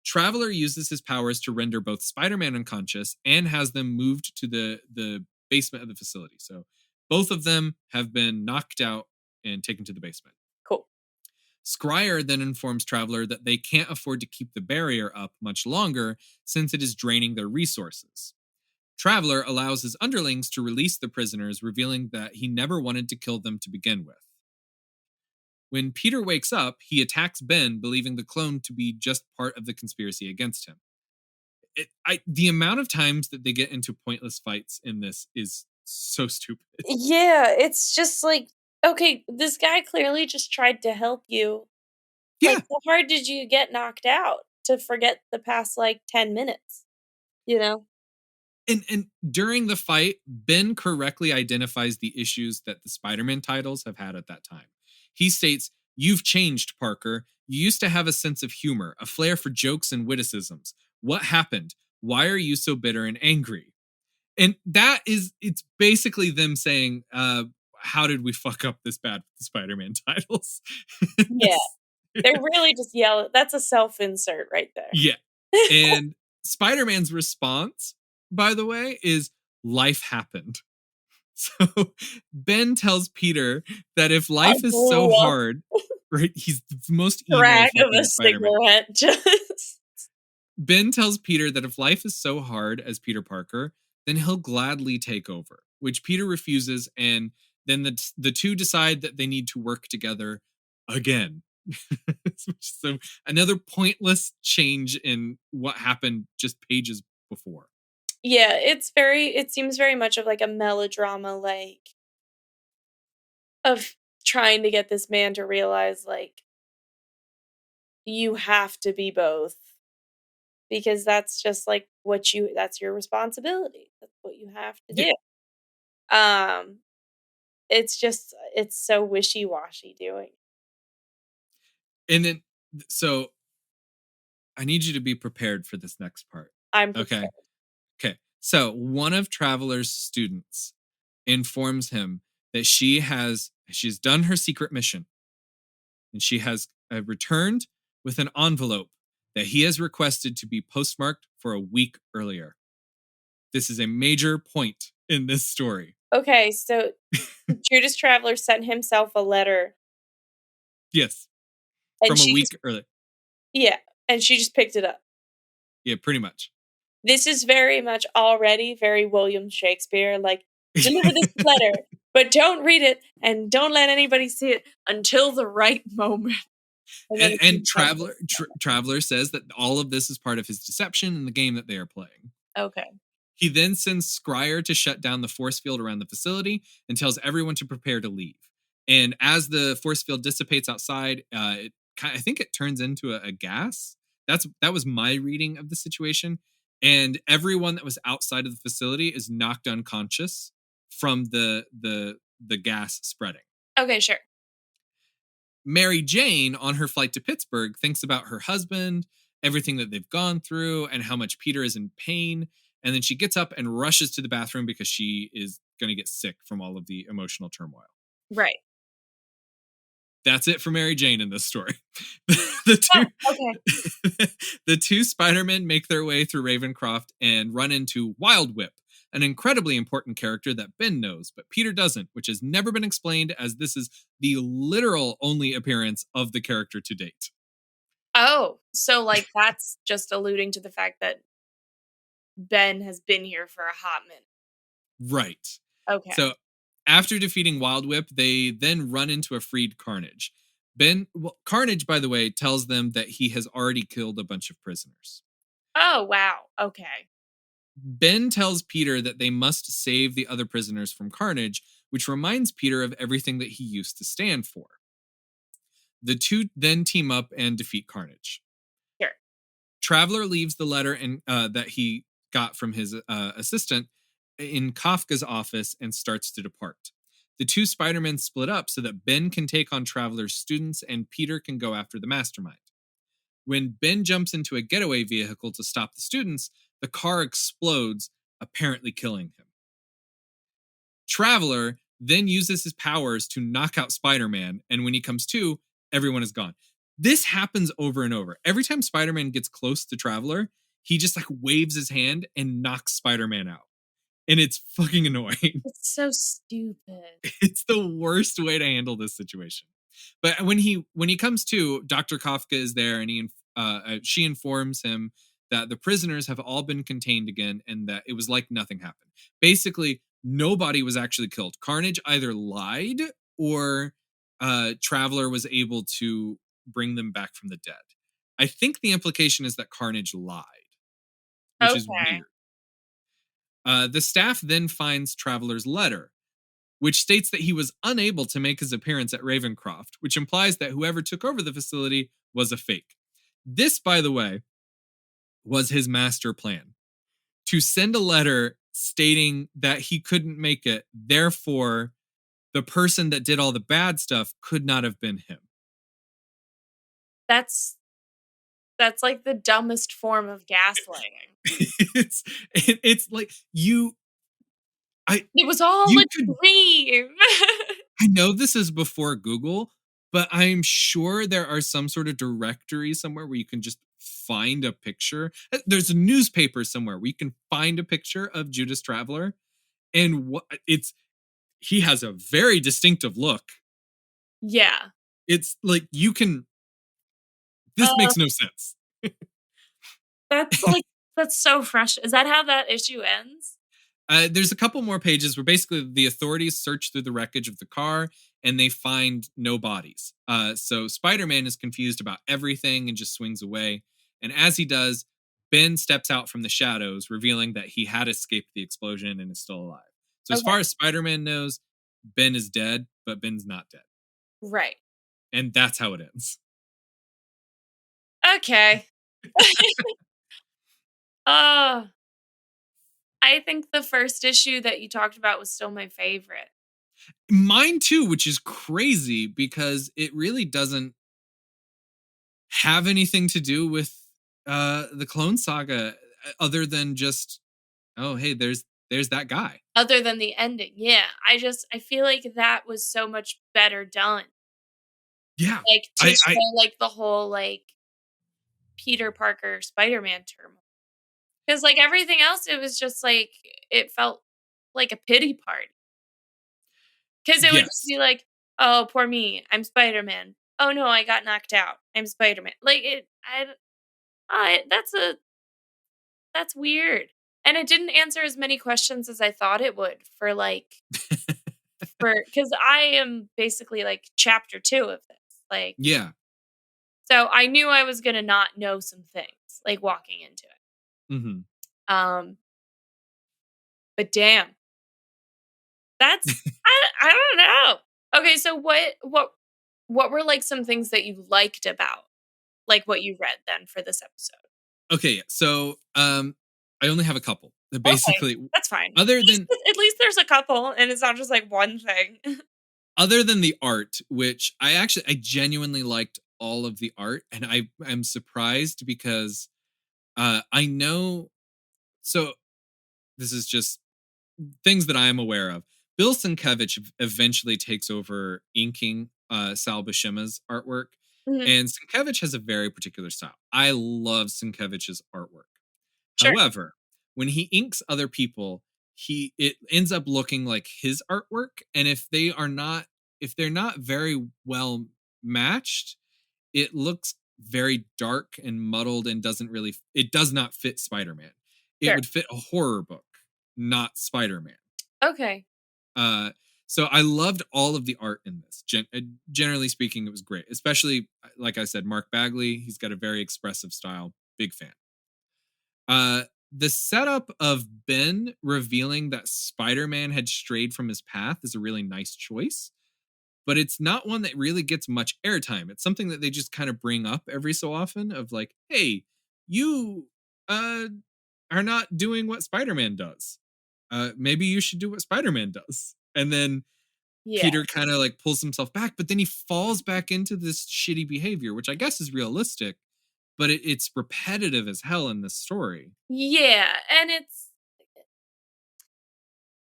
Traveler uses his powers to render both Spider-Man unconscious and has them moved to the basement of the facility. So both of them have been knocked out and taken to the basement. Cool. Scryer then informs Traveler that they can't afford to keep the barrier up much longer since it is draining their resources. Traveler allows his underlings to release the prisoners, revealing that he never wanted to kill them to begin with. When Peter wakes up, he attacks Ben, believing the clone to be just part of the conspiracy against him. The amount of times that they get into pointless fights in this is so stupid. Yeah, it's just like, okay, this guy clearly just tried to help you. Yeah. Like, how hard did you get knocked out to forget the past, 10 minutes? You know? And during the fight, Ben correctly identifies the issues that the Spider-Man titles have had at that time. He states, "You've changed, Parker. You used to have a sense of humor, a flair for jokes and witticisms. What happened? Why are you so bitter and angry?" And it's basically them saying, how did we fuck up this bad with the Spider-Man titles? Yeah. They're really just yelling. That's a self-insert right there. Yeah. And Spider-Man's response, by the way, is life happened. So Ben tells Peter that if life is so hard, right? He's the most emo Crack of fucking a Spider-Man. cigarette. Just Ben tells Peter that if life is so hard as Peter Parker, then he'll gladly take over, which Peter refuses, and then the two decide that they need to work together again. So another pointless change in what happened just pages before. Yeah, it seems very much of a melodrama, of trying to get this man to realize, you have to be both. Because that's just that's your responsibility. That's what you have to do. It's so wishy-washy doing. And then, so I need you to be prepared for this next part. I'm prepared. Okay. So one of Traveler's students informs him that she's done her secret mission, and she has returned with an envelope that he has requested to be postmarked for a week earlier. This is a major point in this story. Okay, so Judas Traveler sent himself a letter. Yes. From a week earlier. Yeah, and she just picked it up. Yeah, pretty much. This is very much already very William Shakespeare, like, "Deliver this letter, but don't read it, and don't let anybody see it until the right moment." And then And, the and king's like, Traveler says that all of this is part of his deception in the game that they are playing. "Okay, He then sends Scryer to shut down the force field around the facility and tells everyone to prepare to leave. And as the force field dissipates outside, I think it turns into a gas. That was my reading of the situation. And everyone that was outside of the facility is knocked unconscious from the gas spreading. okay, sure." Mary Jane, on her flight to Pittsburgh, thinks about her husband, everything that they've gone through, and how much Peter is in pain. And then she gets up and rushes to the bathroom because she is going to get sick from all of the emotional turmoil. Right. That's it for Mary Jane in this story. the Oh, two okay. the two Spider-Men make their way through Ravencroft and run into Wild Whip, an incredibly important character that Ben knows, but Peter doesn't, which has never been explained, as this is the literal only appearance of the character to date. Oh, so, like, that's just alluding to the fact that Ben has been here for a hot minute. Right. Okay. So after defeating Wild Whip, they then run into a freed Carnage. Carnage, by the way, tells them that he has already killed a bunch of prisoners. Oh, wow, okay. Ben tells Peter that they must save the other prisoners from Carnage, which reminds Peter of everything that he used to stand for. The two then team up and defeat Carnage. Sure. Traveler leaves the letter that he got from his assistant in Kafka's office and starts to depart. The two Spider-Men split up so that Ben can take on Traveler's students and Peter can go after the mastermind. When Ben jumps into a getaway vehicle to stop the students, the car explodes, apparently killing him. Traveler then uses his powers to knock out Spider-Man, and when he comes to, everyone is gone. This happens over and over. Every time Spider-Man gets close to Traveler, he just like waves his hand and knocks Spider-Man out. And it's fucking annoying. It's so stupid. It's the worst way to handle this situation. But when he comes to, Dr. Kafka is there, and she informs him that the prisoners have all been contained again, and that it was like nothing happened. Basically, nobody was actually killed. Carnage either lied, or Traveler was able to bring them back from the dead. I think the implication is that Carnage lied, which is Okay. weird. The staff then finds Traveler's letter, which states that he was unable to make his appearance at Ravencroft, which implies that whoever took over the facility was a fake. This, by the way, was his master plan: to send a letter stating that he couldn't make it. Therefore, the person that did all the bad stuff could not have been him. That's that's like the dumbest form of gaslighting. it's it's like I It was all you a could dream. I know this is before Google, but I'm sure there are some sort of directory somewhere where you can just find a picture. There's a newspaper somewhere where you can find a picture of Judas Traveler, and he has a very distinctive look. Yeah. It's like you can. This Uh, makes no sense. that's like that's so fresh. Is that how that issue ends? There's a couple more pages where basically the authorities search through the wreckage of the car and they find no bodies. So Spider-Man is confused about everything and just swings away. And as he does, Ben steps out from the shadows, revealing that he had escaped the explosion and is still alive. So as Okay. far as Spider-Man knows, Ben is dead, but Ben's not dead. Right. And that's how it ends. Okay. Uh, I think the first issue that you talked about was still my favorite. Mine too, which is crazy because it really doesn't have anything to do with the Clone Saga, other than just, oh hey, there's that guy. Other than the ending. Yeah. I feel like that was so much better done. Yeah. Like to I show like the whole like Peter Parker Spider-Man term. Because like everything else, it was just like it felt like a pity party. Because it would just Yes. be like, "Oh, poor me. I'm Spider-Man. Oh no, I got knocked out. I'm Spider-Man." Like it I that's a That's weird. And it didn't answer as many questions as I thought it would for, like because I am basically, like, chapter 2 of this, like, Yeah. so I knew I was gonna not know some things, like, walking into it. Mhm. Um, but damn, that's I don't know. Okay, so what were, like, some things that you liked about, like, what you read then for this episode? Okay, so, I only have a couple. Okay, Basically, that's fine. other than At least there's a couple, and it's not just, like, one thing. other than the art, which I genuinely liked all of the art, and I'm surprised because, I know so this is just things that I am aware of. Bill Sienkiewicz eventually takes over inking Sal Buscema's artwork, Mhm. and Sienkiewicz has a very particular style. I love Sienkiewicz's artwork. Sure. However, when he inks other people, it ends up looking like his artwork, and if they're not very well matched, it looks very dark and muddled and it does not fit Spider-Man. It Sure. would fit a horror book, not Spider-Man. Okay. Uh, so I loved all of the art in this. Generally speaking, it was great. Especially, like I said, Mark Bagley. He's got a very expressive style. Big fan. Uh, the setup of Ben revealing that Spider-Man had strayed from his path is a really nice choice, but it's not one that really gets much airtime. It's something that they just kind of bring up every so often of like, hey, you uh are not doing what Spider-Man does. Maybe you should do what Spider-Man does. And then Yeah. Peter kind of like pulls himself back, but then he falls back into this shitty behavior, which I guess is realistic, but it's repetitive as hell in this story. Yeah, and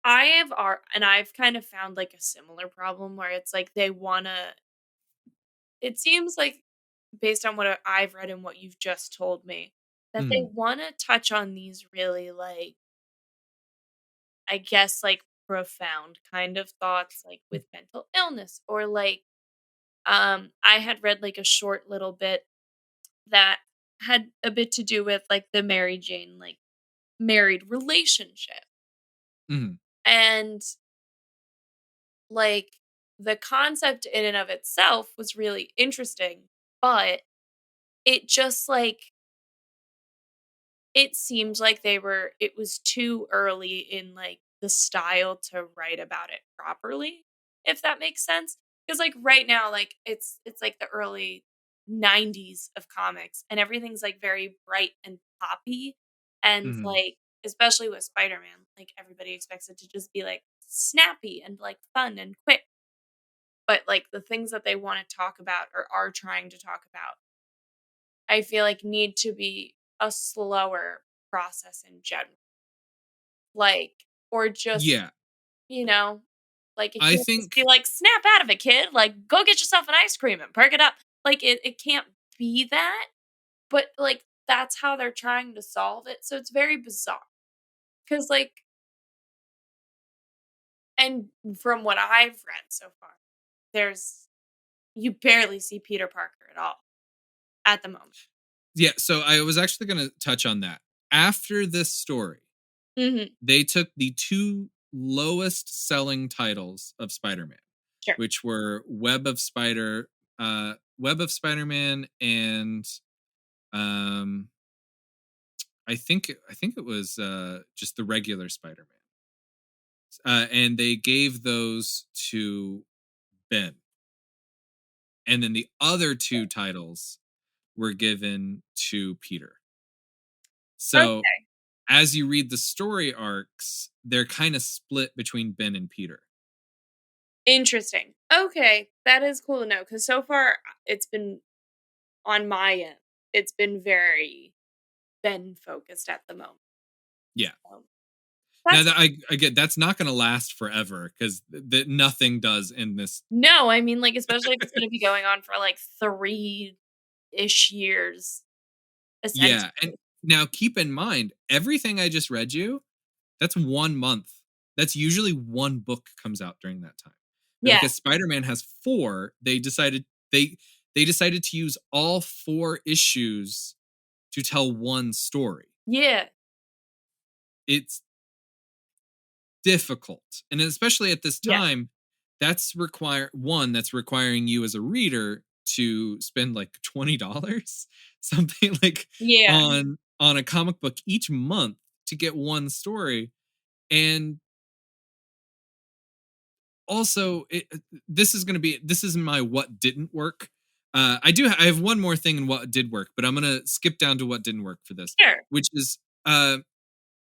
I have art and I've kind of found, like, a similar problem where it's like they wanna it seems like, based on what I've read and what you've just told me, that they Mhm. wanna touch on these really, like, I guess, like, profound kind of thoughts, like, with mental illness or, like, I had read, like, a short little bit that had a bit to do with, like, the Mary Jane, like, married relationship, Mhm. and, like, the concept in and of itself was really interesting, but it just, like it seemed like it was too early in, like, the style to write about it properly, if that makes sense. Because like, right now, like, it's, like, the early '90s of comics, and everything's, like, very bright and poppy, and, Mhm. like, especially with Spider-Man, like, everybody expects it to just be, like, snappy and, like, fun and quick, but, like, the things that they wanna talk about or are trying to talk about, I feel like need to be a slower process in general. Like, or just, Yeah, you know, like, it I can't just be think like, "Snap out of it, kid. Like, go get yourself an ice cream and perk it up." Like, it can't be that, but, like, that's how they're trying to solve it, so it's very bizarre. Because like and from what I've read so far, there's you barely see Peter Parker at all at the moment. yeah, so I was actually going to touch on that. After this story, Mhm. they took the two lowest selling titles of Spider-Man, Sure. which were Web of Spider-Man and um I think it was just the regular Spider-Man. And they gave those to Ben. And then the other two titles were given to Peter. So Okay. as you read the story arcs, they're kind of split between Ben and Peter. Interesting. Okay, that is cool to know. Because so far, it's been on my end, it's been very Ben focused at the moment. Yeah. So, Now that's that I get that's not going to last forever because nothing does in this. no, I mean, like, especially if it's gonna be going on for, like, 3-ish years, Yeah, and essentially. now keep in mind everything I just read you. That's 1 month. That's usually one book comes out during that time. But Yeah, because Spider-Man has four, they decided to use all four issues to tell one story. yeah. it's difficult. And especially at this Yeah. time, that's requiring you as a reader to spend like $20 something like Yeah. on a comic book each month to get one story. And also this is my what didn't work. I have one more thing in what did work, but I'm gonna skip down to what didn't work for this, Sure. which is uh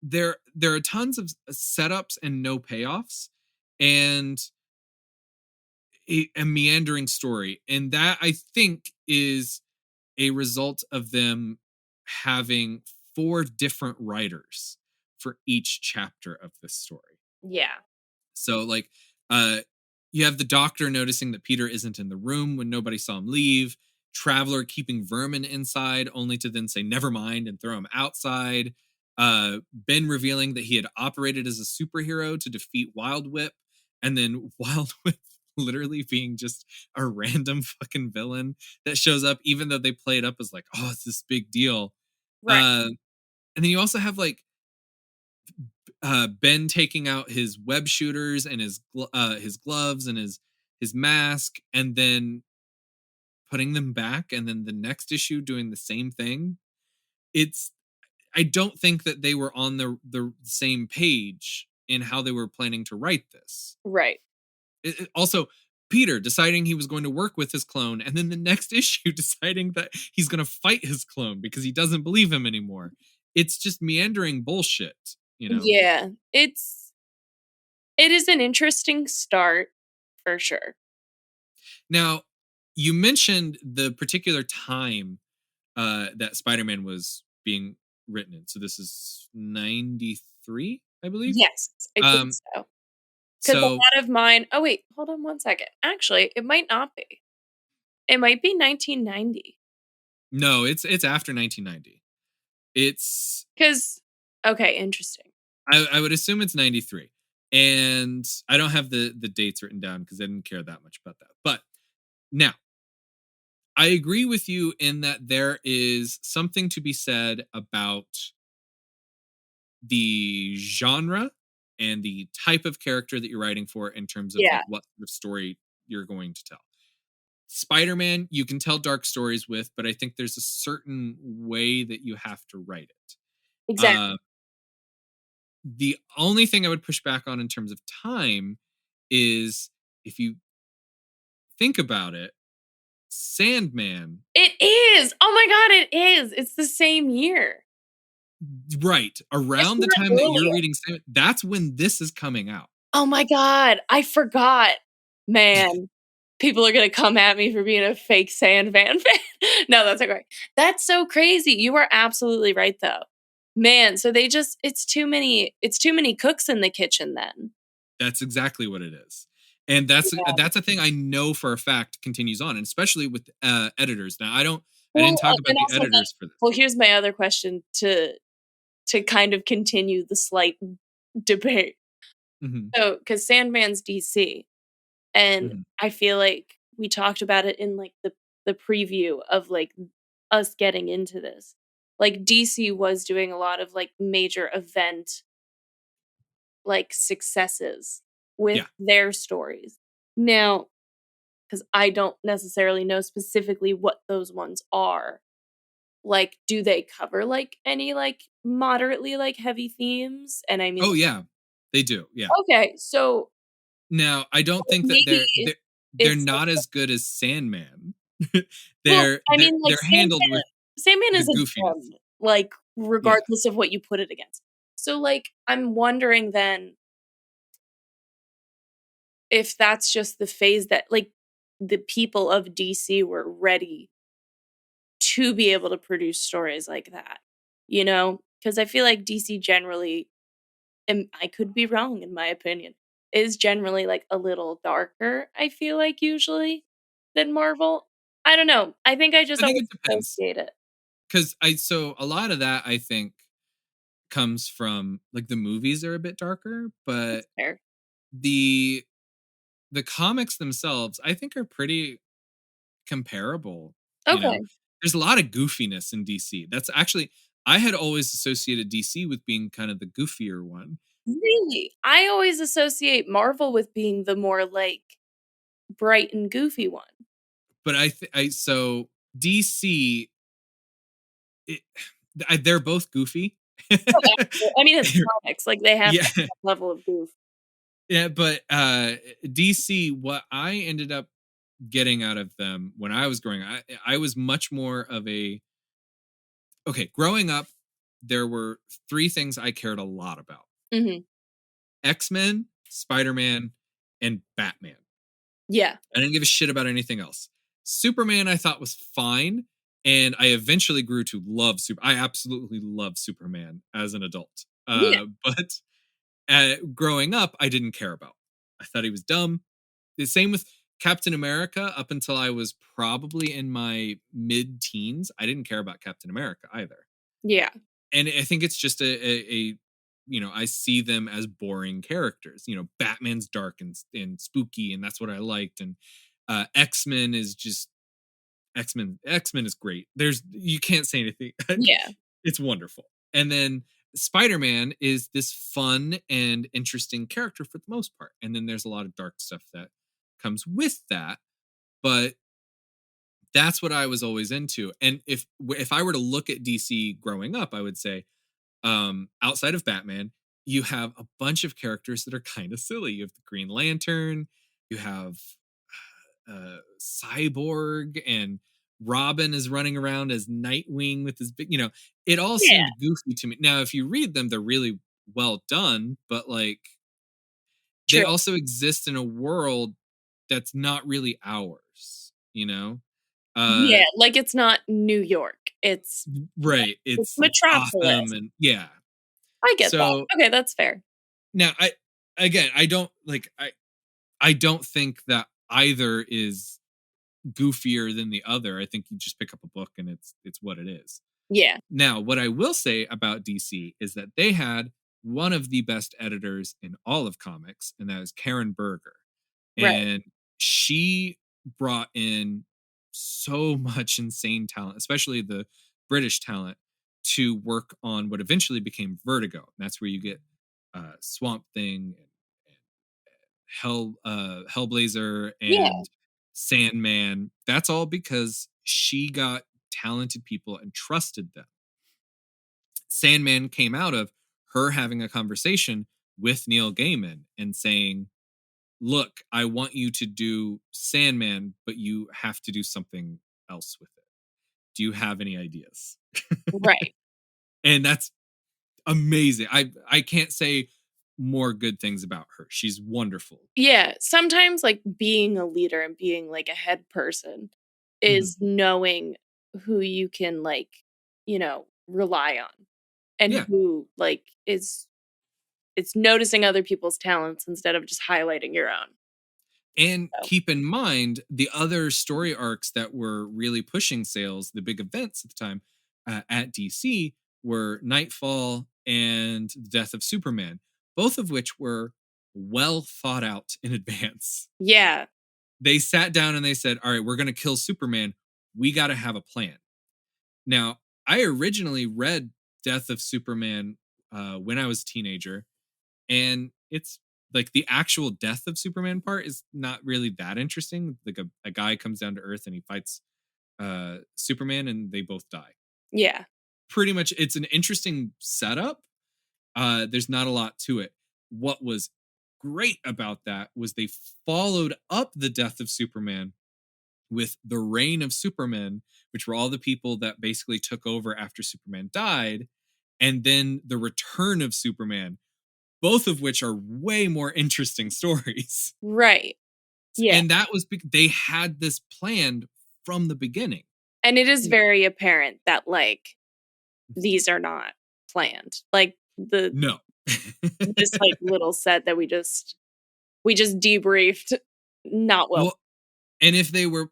there are tons of setups and no payoffs, and a meandering story, and that I think is a result of them having four different writers for each chapter of this story. Yeah. So like uh you have the doctor noticing that Peter isn't in the room when nobody saw him leave, Traveler keeping Vermin inside only to then say never mind and throw him outside, Ben revealing that he had operated as a superhero to defeat Wild Whip, and then Wild Whip literally being just a random fucking villain that shows up even though they play it up as like, oh, it's this big deal. Right. And then you also have like Ben taking out his web shooters and his gloves and his mask, and then putting them back, and then the next issue doing the same thing. It's I don't think that they were on the same page in how they were planning to write this. Right. Also, Peter deciding he was going to work with his clone, and then the next issue deciding that he's going to fight his clone because he doesn't believe him anymore. It's just meandering bullshit, you know. Yeah. It is an interesting start for sure. Now, you mentioned the particular time that Spider-Man was being written in. So this is 93, I believe. Yes, I think Um, so. Because a so lot of mine oh, wait, hold on one second. Actually, it might not be. It might be 1990. no, it's after 1990. It's 'Cause okay, interesting. I would assume it's 93. And I don't have the dates written down because I didn't care that much about that. But now, I agree with you in that there is something to be said about the genre and the type of character that you're writing for in terms of Yeah, like what sort of story you're going to tell. Spider-Man, you can tell dark stories with, but I think there's a certain way that you have to write it. exactly. Uh, the only thing I would push back on in terms of time is if you think about it, Sandman, It is! Oh my god, it is! It's the same year. right, If around the not time that you're earlier. reading Sandman, that's when this is coming out. Oh my god, I forgot. Man, people are gonna come at me for being a fake Sandman fan. No, that's okay. That's so crazy. You are absolutely right, though. Man, so they just it's too many cooks in the kitchen then. That's exactly what it is. And Yeah. that's a thing I know for a fact continues on, and especially with editors. Now, I Well, didn't talk about and the also that editors for this. well, here's my other question to kind of continue the slight debate. Mhm, So, because Sandman's DC, and mhm. I feel like we talked about it in, like, the preview of, like, us getting into this. Like, DC was doing a lot of, like, major event, like, successes with Yeah. their stories. Now, because I don't necessarily know specifically what those ones are, like, do they cover, like, any, like, moderately, like, heavy themes? And I mean Oh, yeah. They do, yeah. okay, so Now, I don't think that maybe they're it's not as good as Sandman. well, I mean, like, They're handled with Sandman the is a goofiness. gem, like, Yeah. regardless of what you put it against. So, like, I'm wondering then if that's just the phase that, like, the people of DC were ready to be able to produce stories like that, you know? Because I feel like DC generally, and I could be wrong in my opinion, is generally, like, a little darker, I feel like, usually, than Marvel. I don't know. I think I just I think always it depends associate it. because I so a lot of that I think comes from like the movies are a bit darker, but That's fair. the the comics themselves I think are pretty comparable, you know? Okay. There's a lot of goofiness in DC. That's actually I had always associated DC with being kind of the goofier one, Really? I always associate Marvel with being the more, like, bright and goofy one. but I so DC, it, they're both goofy. Oh, absolutely. I mean, it's comics, like, they have Yeah, that level of goof. yeah, but DC, what I ended up getting out of them when I was growing up, I was much more of a okay. Growing up, there were three things I cared a lot about: Mhm. X-Men, Spider-Man, and Batman. Yeah. I didn't give a shit about anything else. Superman I thought was fine, and I eventually grew to love I absolutely love Superman as an adult. Yeah. But growing up, I didn't care about. I thought he was dumb. The same with Captain America up until I was probably in my mid-teens. I didn't care about Captain America either. Yeah. And I think it's just a I see them as boring characters. Batman's dark and spooky, and that's what I liked. And X-Men is just X-Men is great. You can't say anything. Yeah. It's wonderful. And then Spider-Man is this fun and interesting character for the most part. And then there's a lot of dark stuff that comes with that, but that's what I was always into. And if I were to look at DC growing up, I would say outside of Batman, you have a bunch of characters that are kind of silly. You have the Green Lantern, you have Cyborg, and Robin is running around as Nightwing with his big, it all Yeah. seemed goofy to me. Now, if you read them, they're really well done, but like they True. also exist in a world that's not really ours, you know? Uh Yeah, like, it's not New York. right. It's It's Gotham Metropolis. and yeah. I get that. So Okay, that's fair. now I don't like I don't think that either is goofier than the other. I think you just pick up a book and it's what it is. Yeah. Now, what I will say about DC is that they had one of the best editors in all of comics, and that is Karen Berger. Right. And she brought in so much insane talent, especially the British talent, to work on what eventually became Vertigo. And that's where you get Swamp Thing and Hellblazer Yeah. and Sandman. That's all because she got talented people and trusted them. Sandman came out of her having a conversation with Neil Gaiman and saying, "Look, I want you to do Sandman, but you have to do something else with it. Do you have any ideas?" Right. And that's amazing. I can't say more good things about her. She's wonderful. Yeah, sometimes, like, being a leader and being, like, a head person Mhm. is knowing who you can, like, rely on, and Yeah. who, like, is it's noticing other people's talents instead of just highlighting your own. And So keep in mind the other story arcs that were really pushing sales, the big events at the time at DC were Nightfall and the Death of Superman, both of which were well thought out in advance. yeah. They sat down and they said, "All right, we're going to kill Superman. We got to have a plan." Now, I originally read Death of Superman when I was a teenager, and it's like the actual death of Superman part is not really that interesting. Like a guy comes down to Earth and he fights Superman, and they both die. Yeah. Pretty much, it's an interesting setup. There's not a lot to it. What was great about that was they followed up the death of Superman with the reign of Superman, which were all the people that basically took over after Superman died, and then the return of Superman, both of which are way more interesting stories. Right. Yeah. And that was they had this planned from the beginning. And it is very apparent that, like, these are not planned. Like, No. this, like, little set that we just debriefed, not well. Well, and if they were,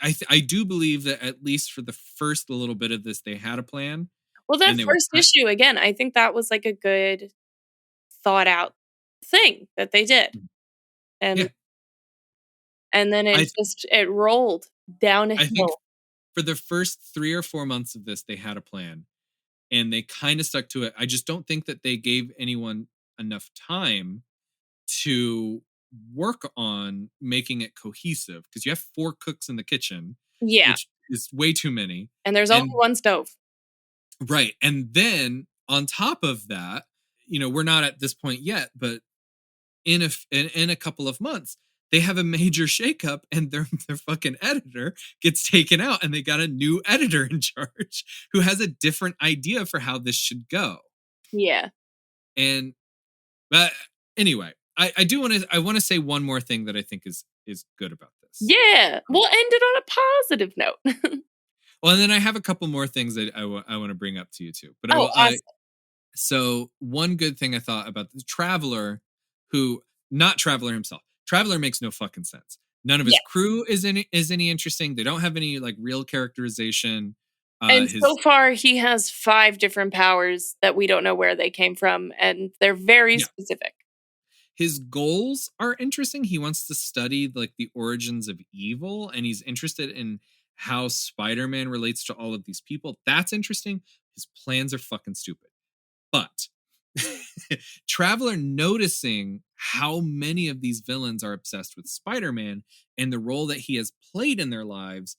I do believe that at least for the first little bit of this, they had a plan, Well, that and they were first issue, again, I think that was, like, a good thought out thing that they did, yeah. and and then I it rolled down a I think hill. for the first 3 or 4 months of this, they had a plan. and they kind of stuck to it. I just don't think that they gave anyone enough time to work on making it cohesive, because you have 4 cooks in the kitchen, Yeah. which is way too many. And there's only And one stove. right. And then on top of that, we're not at this point yet, but in a couple of months, they have a major shakeup, and their fucking editor gets taken out, and they got a new editor in charge who has a different idea for how this should go. Yeah. And but anyway, I want to say one more thing that I think is good about this. Yeah. We'll end it on a positive note. Well, and then I have a couple more things that I want to bring up to you too. But Oh, awesome. so one good thing I thought about the Traveler, who not Traveler himself. Traveler makes no fucking sense. None of his Yeah. crew is any interesting. They don't have any like real characterization. And so His far, he has 5 different powers that we don't know where they came from, and they're very Yeah. specific. His goals are interesting. He wants to study like the origins of evil, and he's interested in how Spider-Man relates to all of these people. That's interesting. His plans are fucking stupid. But Traveler noticing how many of these villains are obsessed with Spider-Man and the role that he has played in their lives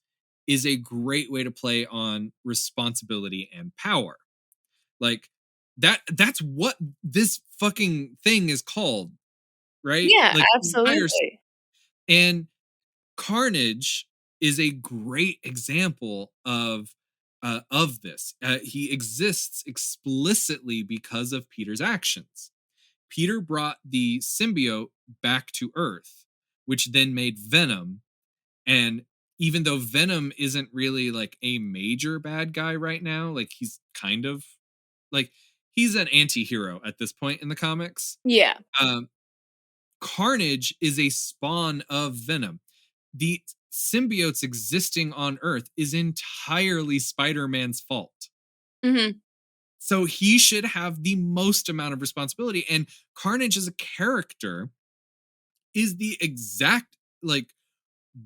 is a great way to play on responsibility and power. Like that's what this fucking thing is called, right? Yeah, Like the entire absolutely. and Carnage is a great example of this. He exists explicitly because of Peter's actions. Peter brought the symbiote back to Earth, which then made Venom. And even though Venom isn't really like a major bad guy right now, like he's kind of like he's an anti-hero at this point in the comics. Yeah. Um, Carnage is a spawn of Venom. The symbiotes existing on Earth is entirely Spider-Man's fault. Mhm. So he should have the most amount of responsibility. And Carnage as a character is the exact like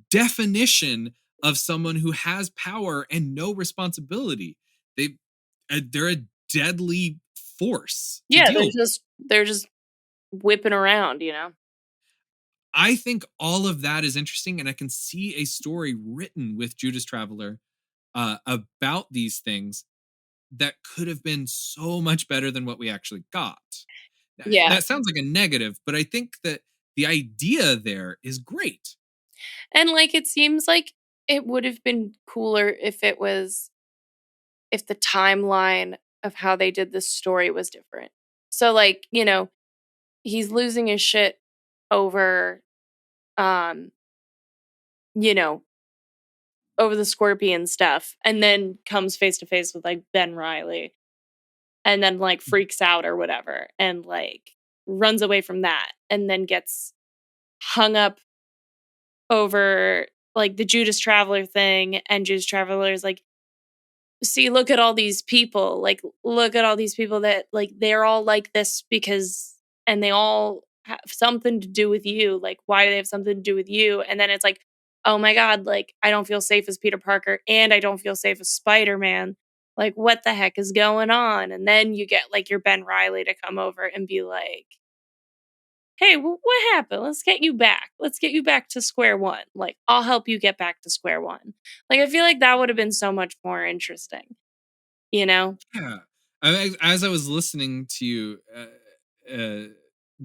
definition of someone who has power and no responsibility. They're a deadly force to Yeah, deal with. they're just whipping around, you know? I think all of that is interesting, and I can see a story written with Judas Traveler about these things that could have been so much better than what we actually got. Yeah. That sounds like a negative, but I think that the idea there is great. And, like, it seems like it would have been cooler if the timeline of how they did this story was different. So, like, he's losing his shit over, um, you know, over the Scorpion stuff, and then comes face to face with, like, Ben Riley, and then, like, freaks out or whatever, and, like, runs away from that, and then gets hung up over, like, the Judas Traveler thing, and Judas Traveler is like, "See, look at all these people, like, look at all these people that, like, they're all like this because and they all have something to do with you, like, why do they have something to do with you?" And then it's like, "Oh my god, like, I don't feel safe as Peter Parker, and I don't feel safe as Spider-Man. Like, what the heck is going on?" And then you get, like, your Ben Riley to come over and be like, "Hey, what happened? Let's get you back. Let's get you back to square one. Like, I'll help you get back to square one." Like, I feel like that would have been so much more interesting, you know? Yeah. As I was listening to you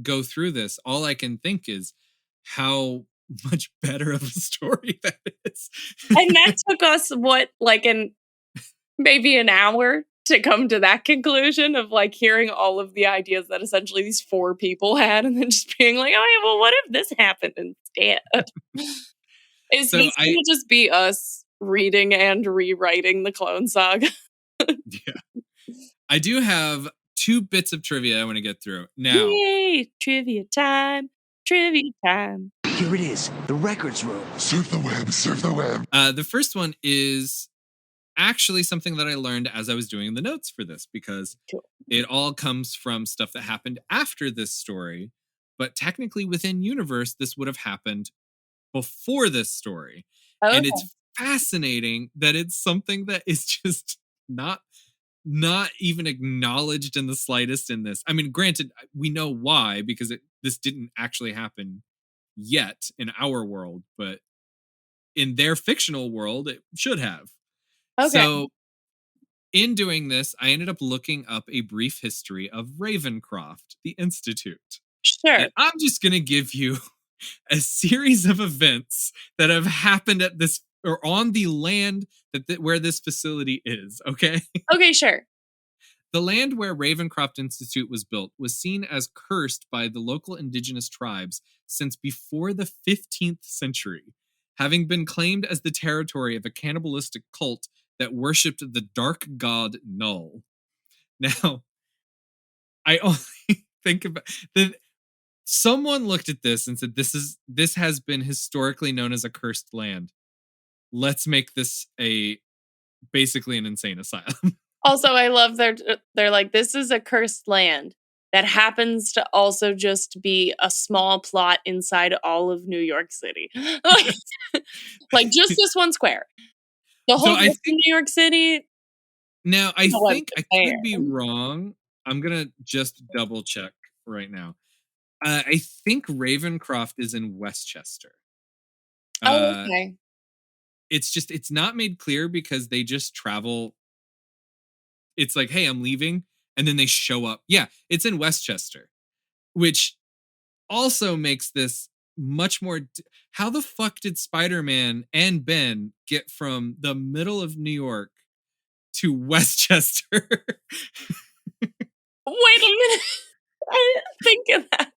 go through this, all I can think is how much better of a story that is. And that took us what, like maybe an hour to come to that conclusion of like hearing all of the ideas that essentially these 4 people had and then just being like, "Oh yeah, well, what if this happened instead?" Is So this gonna just be us reading and rewriting the Clone Saga? yeah, I do have 2 bits of trivia I want to get through. Now, Yay! Trivia time. Trivia time. Here it is, the records room. Surf the web, surf the web. the first one is actually something that I learned as I was doing the notes for this, because Cool. it all comes from stuff that happened after this story, but technically within universe this would have happened before this story. Okay. And it's fascinating that it's something that is just not not even acknowledged in the slightest in this. I mean, granted, we know why, because this didn't actually happen yet in our world, but in their fictional world, it should have. Okay. So, in doing this, I ended up looking up a brief history of Ravencroft, the Institute. Sure. And I'm just going to give you a series of events that have happened at this or on the land where this facility is, okay? Okay, sure. The land where Ravencroft Institute was built was seen as cursed by the local indigenous tribes since before the 15th century, having been claimed as the territory of a cannibalistic cult that worshipped the dark god Null. Now, I only think about that someone looked at this and said this has been historically known as a cursed land. Let's make this a basically an insane asylum. Also, I love they're like, this is a cursed land that happens to also just be a small plot inside all of New York City. Like just this one square. The So whole I rest of think New York City, now I no one's think I there. could be wrong. I'm gonna just double check right now. I think Ravencroft is in Westchester. Oh, Uh, okay. it's not made clear because they just travel. It's like, hey, I'm leaving, and then they show up. Yeah, it's in Westchester, which also makes this much more. How the fuck did Spider-Man and Ben get from the middle of New York to Westchester? Wait a minute. I didn't think of that.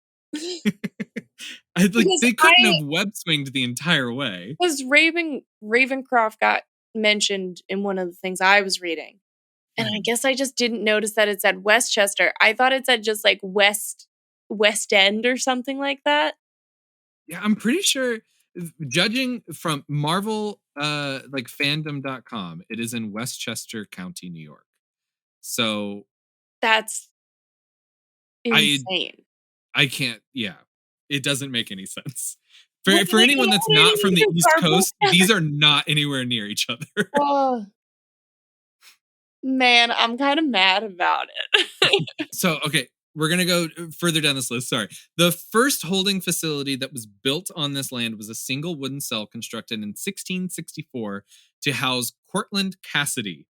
Like Because they I couldn't have web swinged the entire way. because Ravencroft got mentioned in one of the things I was reading. And I guess I just didn't notice that it said Westchester. I thought it said just like West End or something like that. Yeah, I'm pretty sure judging from Marvel like fandom.com, it is in Westchester County, New York. So That's I insane. I can't, yeah. It doesn't make any sense. What For are they anyone gonna that's what are not they from gonna the do, East carpool Coast, these are not anywhere near each other. Oh, man, I'm kinda mad about it. So, okay, we're going to go further down this list. Sorry. The first holding facility that was built on this land was a single wooden cell constructed in 1664 to house Cortland Cassidy,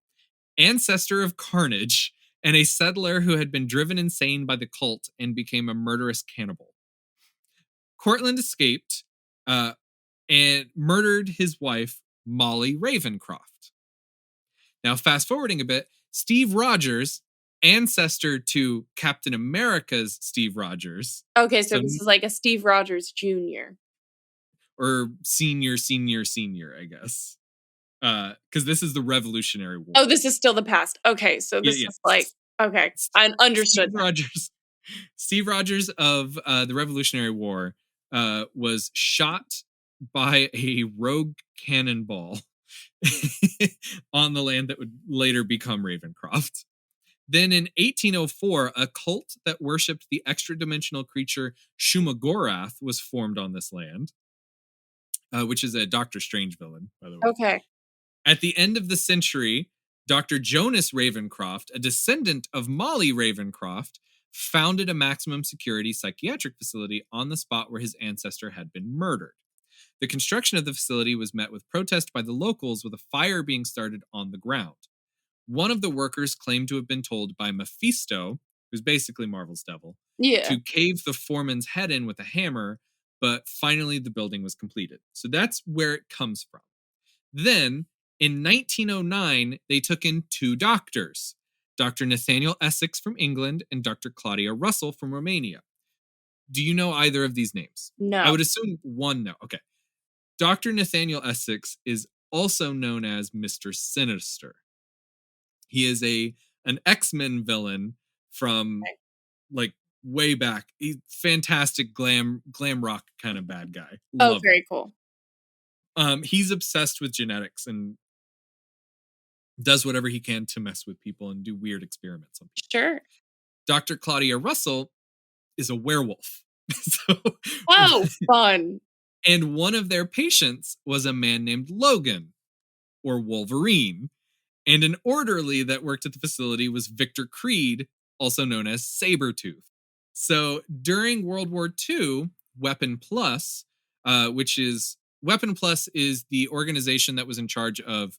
ancestor of Carnage, and a settler who had been driven insane by the cult and became a murderous cannibal. Cortland escaped and murdered his wife, Molly Ravencroft. Now, fast forwarding a bit, Steve Rogers, ancestor to Captain America's Steve Rogers, Okay, so so this is like a Steve Rogers Jr. or senior, I guess, because this is the Revolutionary War. Oh, this is still the past. Okay, so Yeah, this yeah. is like okay, I understood Steve that. Rogers, Steve Rogers of the Revolutionary War, was shot by a rogue cannonball on the land that would later become Ravencroft. Then in 1804, a cult that worshipped the extra dimensional creature Shumagorath was formed on this land, which is a Doctor Strange villain, by the way. Okay. At the end of the century, Dr. Jonas Ravencroft, a descendant of Molly Ravencroft, founded a maximum security psychiatric facility on the spot where his ancestor had been murdered. The construction of the facility was met with protest by the locals, with a fire being started on the ground. One of the workers claimed to have been told by Mephisto, who's basically Marvel's devil, Yeah. to cave the foreman's head in with a hammer, but finally the building was completed. So that's where it comes from. Then, in 1909, they took in two doctors, Dr. Nathaniel Essex from England and Dr. Claudia Russell from Romania. Do you know either of these names? No. I would assume one no. Okay. Dr. Nathaniel Essex is also known as Mr. Sinister. He is an X-Men villain from like way back. He's fantastic glam rock kind of bad guy. Oh, Love very cool. he's obsessed with genetics and does whatever he can to mess with people and do weird experiments on people. Sure. Dr. Claudia Russell is a werewolf. So, Oh, fun. and one of their patients was a man named Logan or Wolverine. And an orderly that worked at the facility was Victor Creed, also known as Sabretooth. So during World War II, Weapon Plus, Weapon Plus is the organization that was in charge of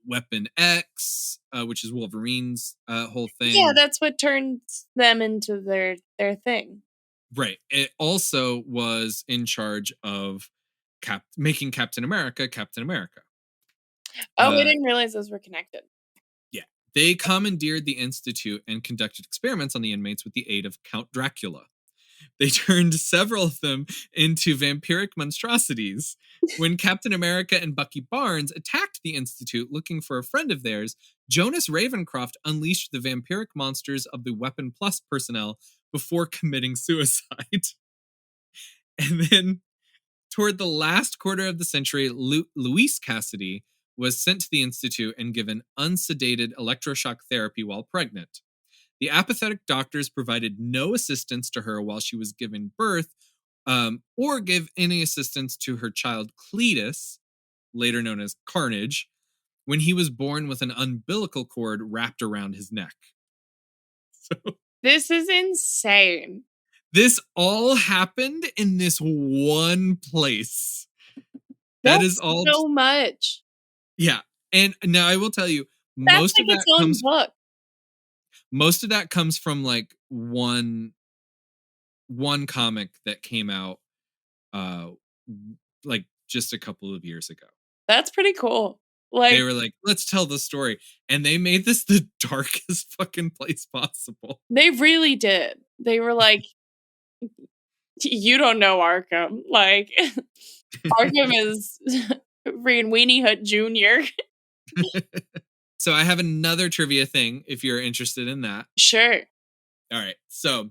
Weapon X, which is Wolverine's whole Yeah, thing. that's what turns them into their thing. Right. It also was in charge of making Captain America Captain America. Oh, I Uh, didn't realize those were connected. yeah. They commandeered the Institute and conducted experiments on the inmates with the aid of Count Dracula. They turned several of them into vampiric monstrosities. When Captain America and Bucky Barnes attacked the Institute looking for a friend of theirs, Jonas Ravencroft unleashed the vampiric monsters of the Weapon Plus personnel before committing suicide. And then, toward the last quarter of the century, Louise Cassidy was sent to the Institute and given unsedated electroshock therapy while pregnant. The apathetic doctors provided no assistance to her while she was giving birth, or gave any assistance to her child Cletus, later known as Carnage, when he was born with an umbilical cord wrapped around his neck. So This is insane. this all happened in this one place. That is That's all. so much. Yeah. And now I will tell you, That's like its own book. most of that comes from like one comic that came out uh like just a couple of years ago. That's pretty cool. They Like, were like, let's tell the story. And they made this the darkest fucking place possible. they really did. They were like, you don't know Arkham. Like, Arkham is freaking Weenie Hut Jr. So I have another trivia thing if you're interested in that. Sure. All right. So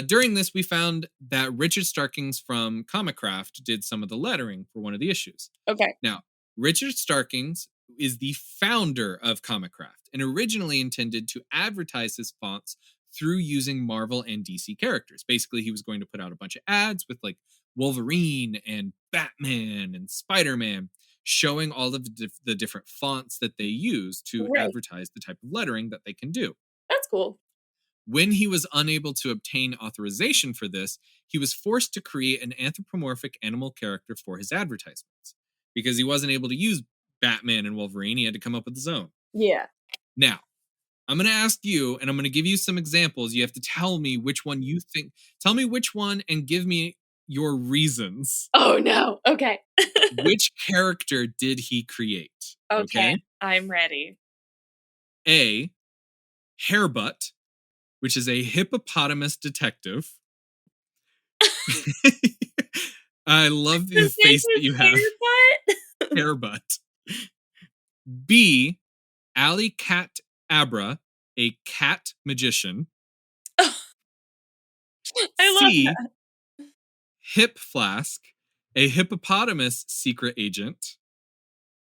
during this, we found that Richard Starkings from Comicraft did some of the lettering for one of the issues. Okay. Now, Richard Starkings is the founder of Comicraft and originally intended to advertise his fonts through using Marvel and DC characters. Basically, he was going to put out a bunch of ads with like Wolverine and Batman and Spider-Man, showing all of the different fonts that they use to Right. advertise the type of lettering that they can do. That's cool. When he was unable to obtain authorization for this, he was forced to create an anthropomorphic animal character for his advertisements. Because he wasn't able to use Batman and Wolverine, he had to come up with his own. Yeah. Now, I'm going to ask you, and I'm going to give you some examples. You have to tell me which one you think. Tell me which one and give me your reasons. Oh, no. Okay. Which character did he create? Okay. I'm ready. A, Hairbutt, which is a hippopotamus detective. I love the His face name that you is have. Hairbutt? Hairbutt. B, Alley Cat Abra, a cat magician. I love C, that. Hip Flask, a hippopotamus secret agent.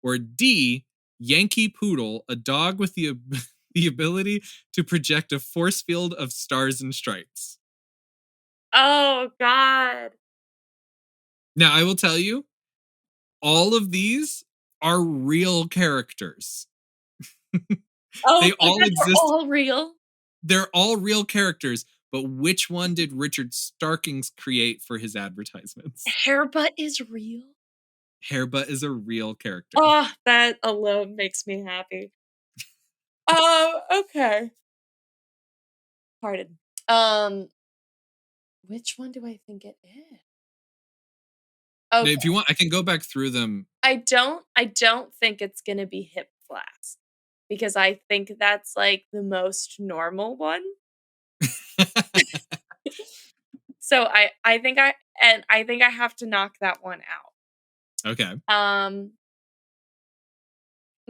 Or D, Yankee Poodle, a dog with the ability to project a force field of stars and stripes. Oh, God. Now, I will tell you, all of these are real characters. Oh, They my all God, they're exist. all real? They're all real characters, but which one did Richard Starkings create for his advertisements? Hairbutt is real? Hairbutt is a real character. Oh, that alone makes me happy. Okay. Pardon. Which one do I think it is? Now, Okay. if you want, I can go back through them. I don't think it's gonna be Hip Flask because I think that's like the most normal one. So I think I have to knock that one out. Okay.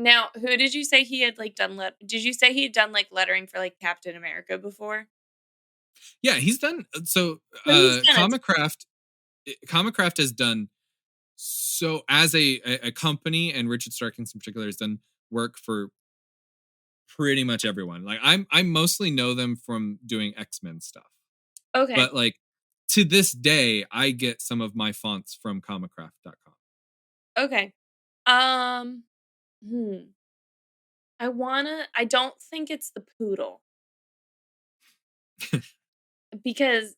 Now, who did you say he had like done did you say he had done like lettering for like Captain America before? Yeah, he's done. So, So he's done it. Comicraft has done so as a company, and Richard Starkings in particular has done work for pretty much everyone. Like I mostly know them from doing X-Men stuff. Okay. But like to this day, I get some of my fonts from comicraft.com. Okay. Hmm. I don't think it's the poodle because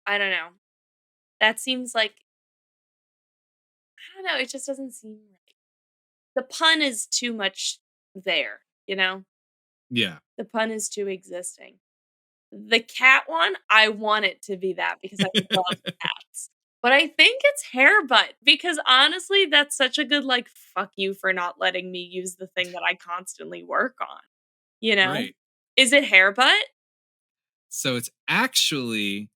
I don't know. That seems like I don't know, it just doesn't seem right. The pun is too much there, you know? Yeah. The pun is too existing. The cat one, I want it to be that because I love cats. But I think it's Hairbutt because honestly, that's such a good like fuck you for not letting me use the thing that I constantly work on, you know? Right. Is it Hairbutt? So it's actually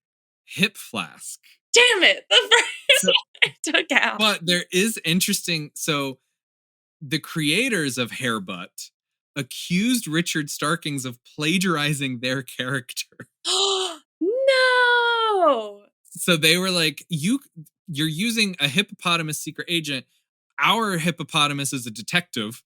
Hip Flask. Damn it. The first So, one I took out. but there is interesting. So the creators of Hairbutt accused Richard Starkings of plagiarizing their character. No. So they were like, you're using a hippopotamus secret agent. Our hippopotamus is a detective,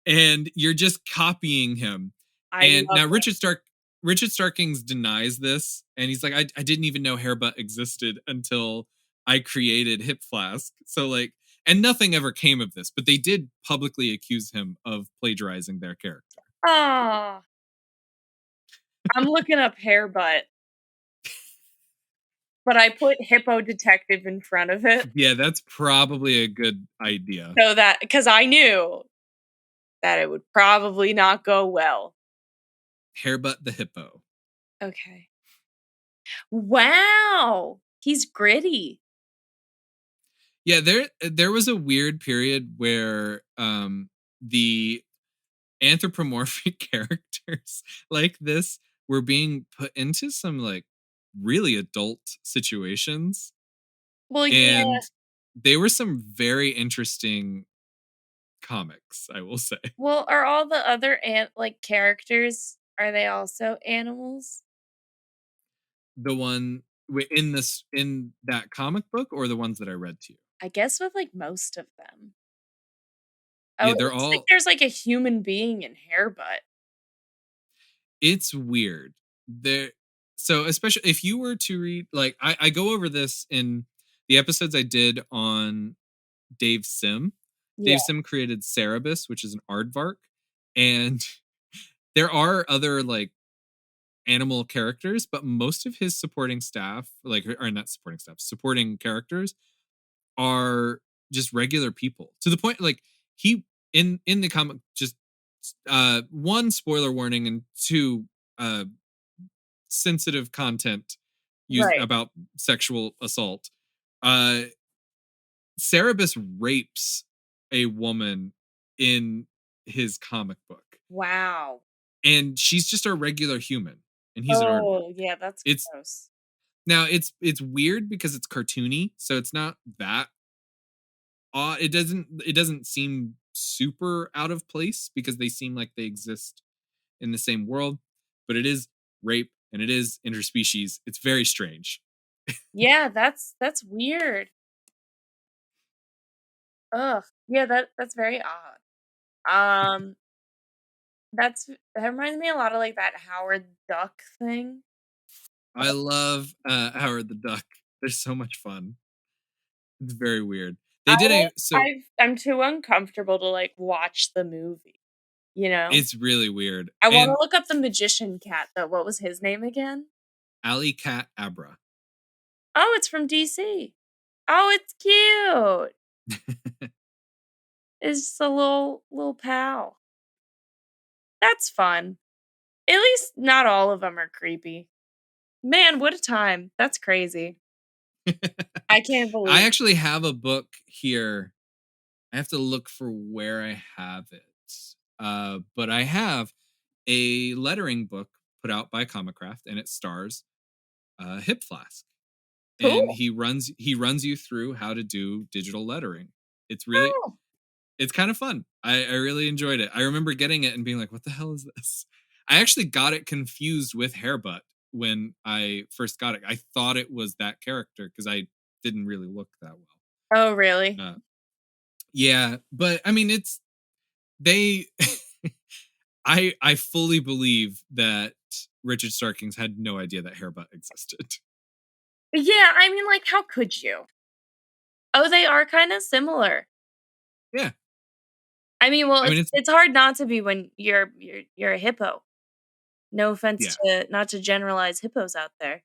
and you're just copying him. I And love now it. Richard Starkings denies this, and he's like, I didn't even know Hairbutt existed until I created Hip Flask. So like, and nothing ever came of this, but they did publicly accuse him of plagiarizing their character. Ah, I'm looking up Hairbutt, but I put Hippo Detective in front of it Yeah, that's probably a good idea. so that because I knew that it would probably not go well. Hairbutt the hippo. Okay. Wow. He's gritty. Yeah, there was a weird period where the anthropomorphic characters like this were being put into some like really adult situations, Well, yeah. and they were some very interesting comics, I will say. Well, are all the other like characters are they also animals? The one in this in that comic book or the ones that I read to you. I guess with like most of them. Oh, Yeah, it they're looks like all there's like a human being in Hairbutt. it's weird. There so especially if you were to read like I go over this in the episodes I did on Dave Sim. Yeah. Dave Sim created Cerebus, which is an aardvark, and there are other like animal characters, but most of his supporting staff, like or not supporting staff, supporting characters are just regular people. To the point like he in the comic just one spoiler warning and two uh sensitive content used Right. about sexual assault. Uh Cerebus rapes a woman in his comic book, Wow. and she's just a regular human, and he's an aardvark. Oh, yeah, that's It's gross. now it's weird because it's cartoony, so it's not that odd. It doesn't seem super out of place because they seem like they exist in the same world, but it is rape and it is interspecies. It's very strange. Yeah, that's weird. Ugh. Yeah, that's very odd. Um, that reminds me a lot of like that Howard Duck thing. I love Howard the Duck. They're so much fun. It's very weird. They I did a so I'm too uncomfortable to like watch the movie, you know? it's really weird. I want to And look up the magician cat though. What was his name again? Alley Cat Abra. Oh, it's from DC. Oh, it's cute. It's just a little pal. That's fun. At least not all of them are creepy. Man, what a time. That's crazy. I can't I believe. actually have a book here. I have to look for where I have it. But I have a lettering book put out by Comicraft, and it stars Hip Flask, and Cool. he runs you through how to do digital lettering. It's really Oh. it's kind of fun. I really enjoyed it. I remember getting it and being like, "What the hell is this?" I actually got it confused with Hairbutt when I first got it. I thought it was that character because I didn't really look that Oh, really? well. Yeah, but I mean, it's they. I fully believe that Richard Starkings had no idea that Hairbutt existed. Yeah, I mean, like, how could you? Oh, they are kind of similar. Yeah, I mean, well, I mean, it's hard not to be when you're a hippo. No yeah. offense to not to generalize hippos out there,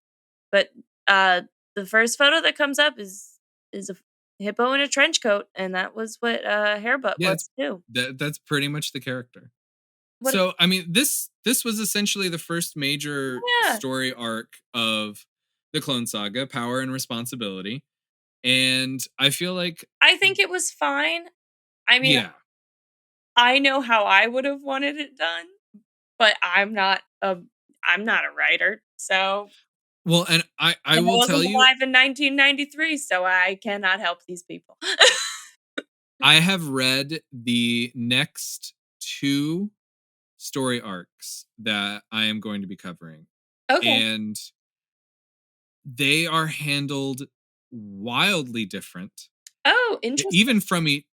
but, uh, the first photo that comes up is a hippo in a trench coat, and that was what, Hairbutt Yeah, was too. that's pretty much the character. What So, I mean, this was essentially the first major Yeah, story arc of the Clone Saga, Power and Responsibility, and I feel like I think it was fine. I mean, yeah. I know how I would have wanted it done, but I'm not a writer, so Well, and I and I will tell wasn't you, alive in 1993, so I cannot help these people. I have read the next 2 story arcs that I am going to be covering, Okay. and they are handled wildly different, Oh, interesting.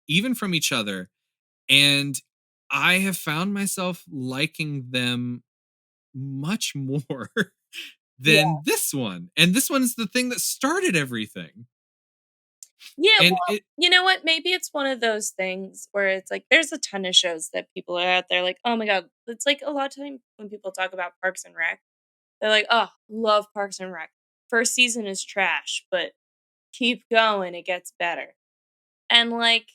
even from each other, and I have found myself liking them much more Yeah. than this one, and this one's the thing that started everything, Yeah, and well, it you know what? Maybe it's one of those things where it's like there's a ton of shows that people are out there like, "Oh my god." It's like a lot of time when people talk about Parks and Rec, they're like, "Oh, love Parks and Rec. First season is trash, but keep going, it gets better." And like,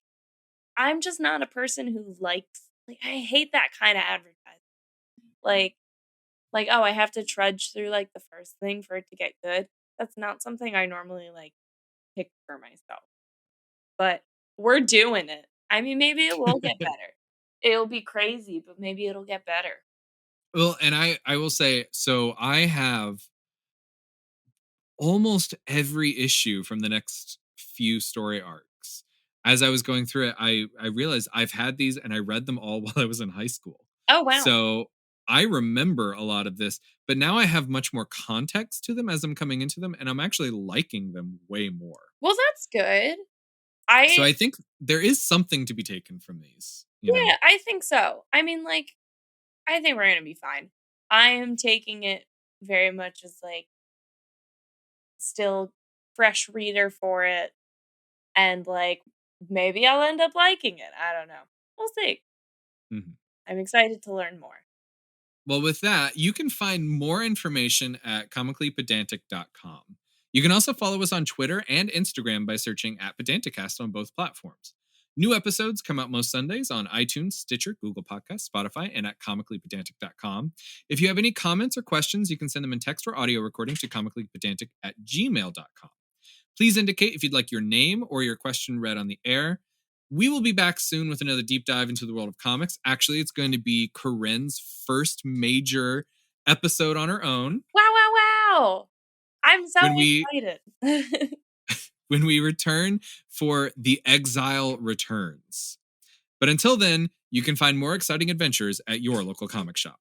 I'm just not a person who likes like I hate that kind of advertising. Like oh, I have to trudge through like the first thing for it to get good. That's not something I normally like pick for myself. But we're doing it. I mean, maybe it will get better. It'll be crazy, but maybe it'll get better. well, and I will say, so I have almost every issue from the next few story arcs. As I was going through it, I realized I've had these and I read them all while I was in high school. Oh, wow. So I remember a lot of this, but now I have much more context to them as I'm coming into them, and I'm actually liking them way more. Well, that's good. So I I think there is something to be taken from these, you know? Yeah, I think so. I mean, like, I think we're gonna be fine. I am taking it very much as, like, still fresh reader for it, and, like, maybe I'll end up liking it. I don't know. We'll see. Mhm. I'm excited to learn more. Well, with that, you can find more information at comicallypedantic.com. You can also follow us on Twitter and Instagram by searching at Pedanticast on both platforms. New episodes come out most Sundays on iTunes, Stitcher, Google Podcasts, Spotify, and at comicallypedantic.com. If you have any comments or questions, you can send them in text or audio recording to comicallypedantic@gmail.com. Please indicate if you'd like your name or your question read on the air. We will be back soon with another deep dive into the world of comics. Actually, it's going to be Corinne's first major episode on her own Wow, wow, wow! I'm so when we excited. when we return for The Exile Returns. But until then, you can find more exciting adventures at your local comic shop.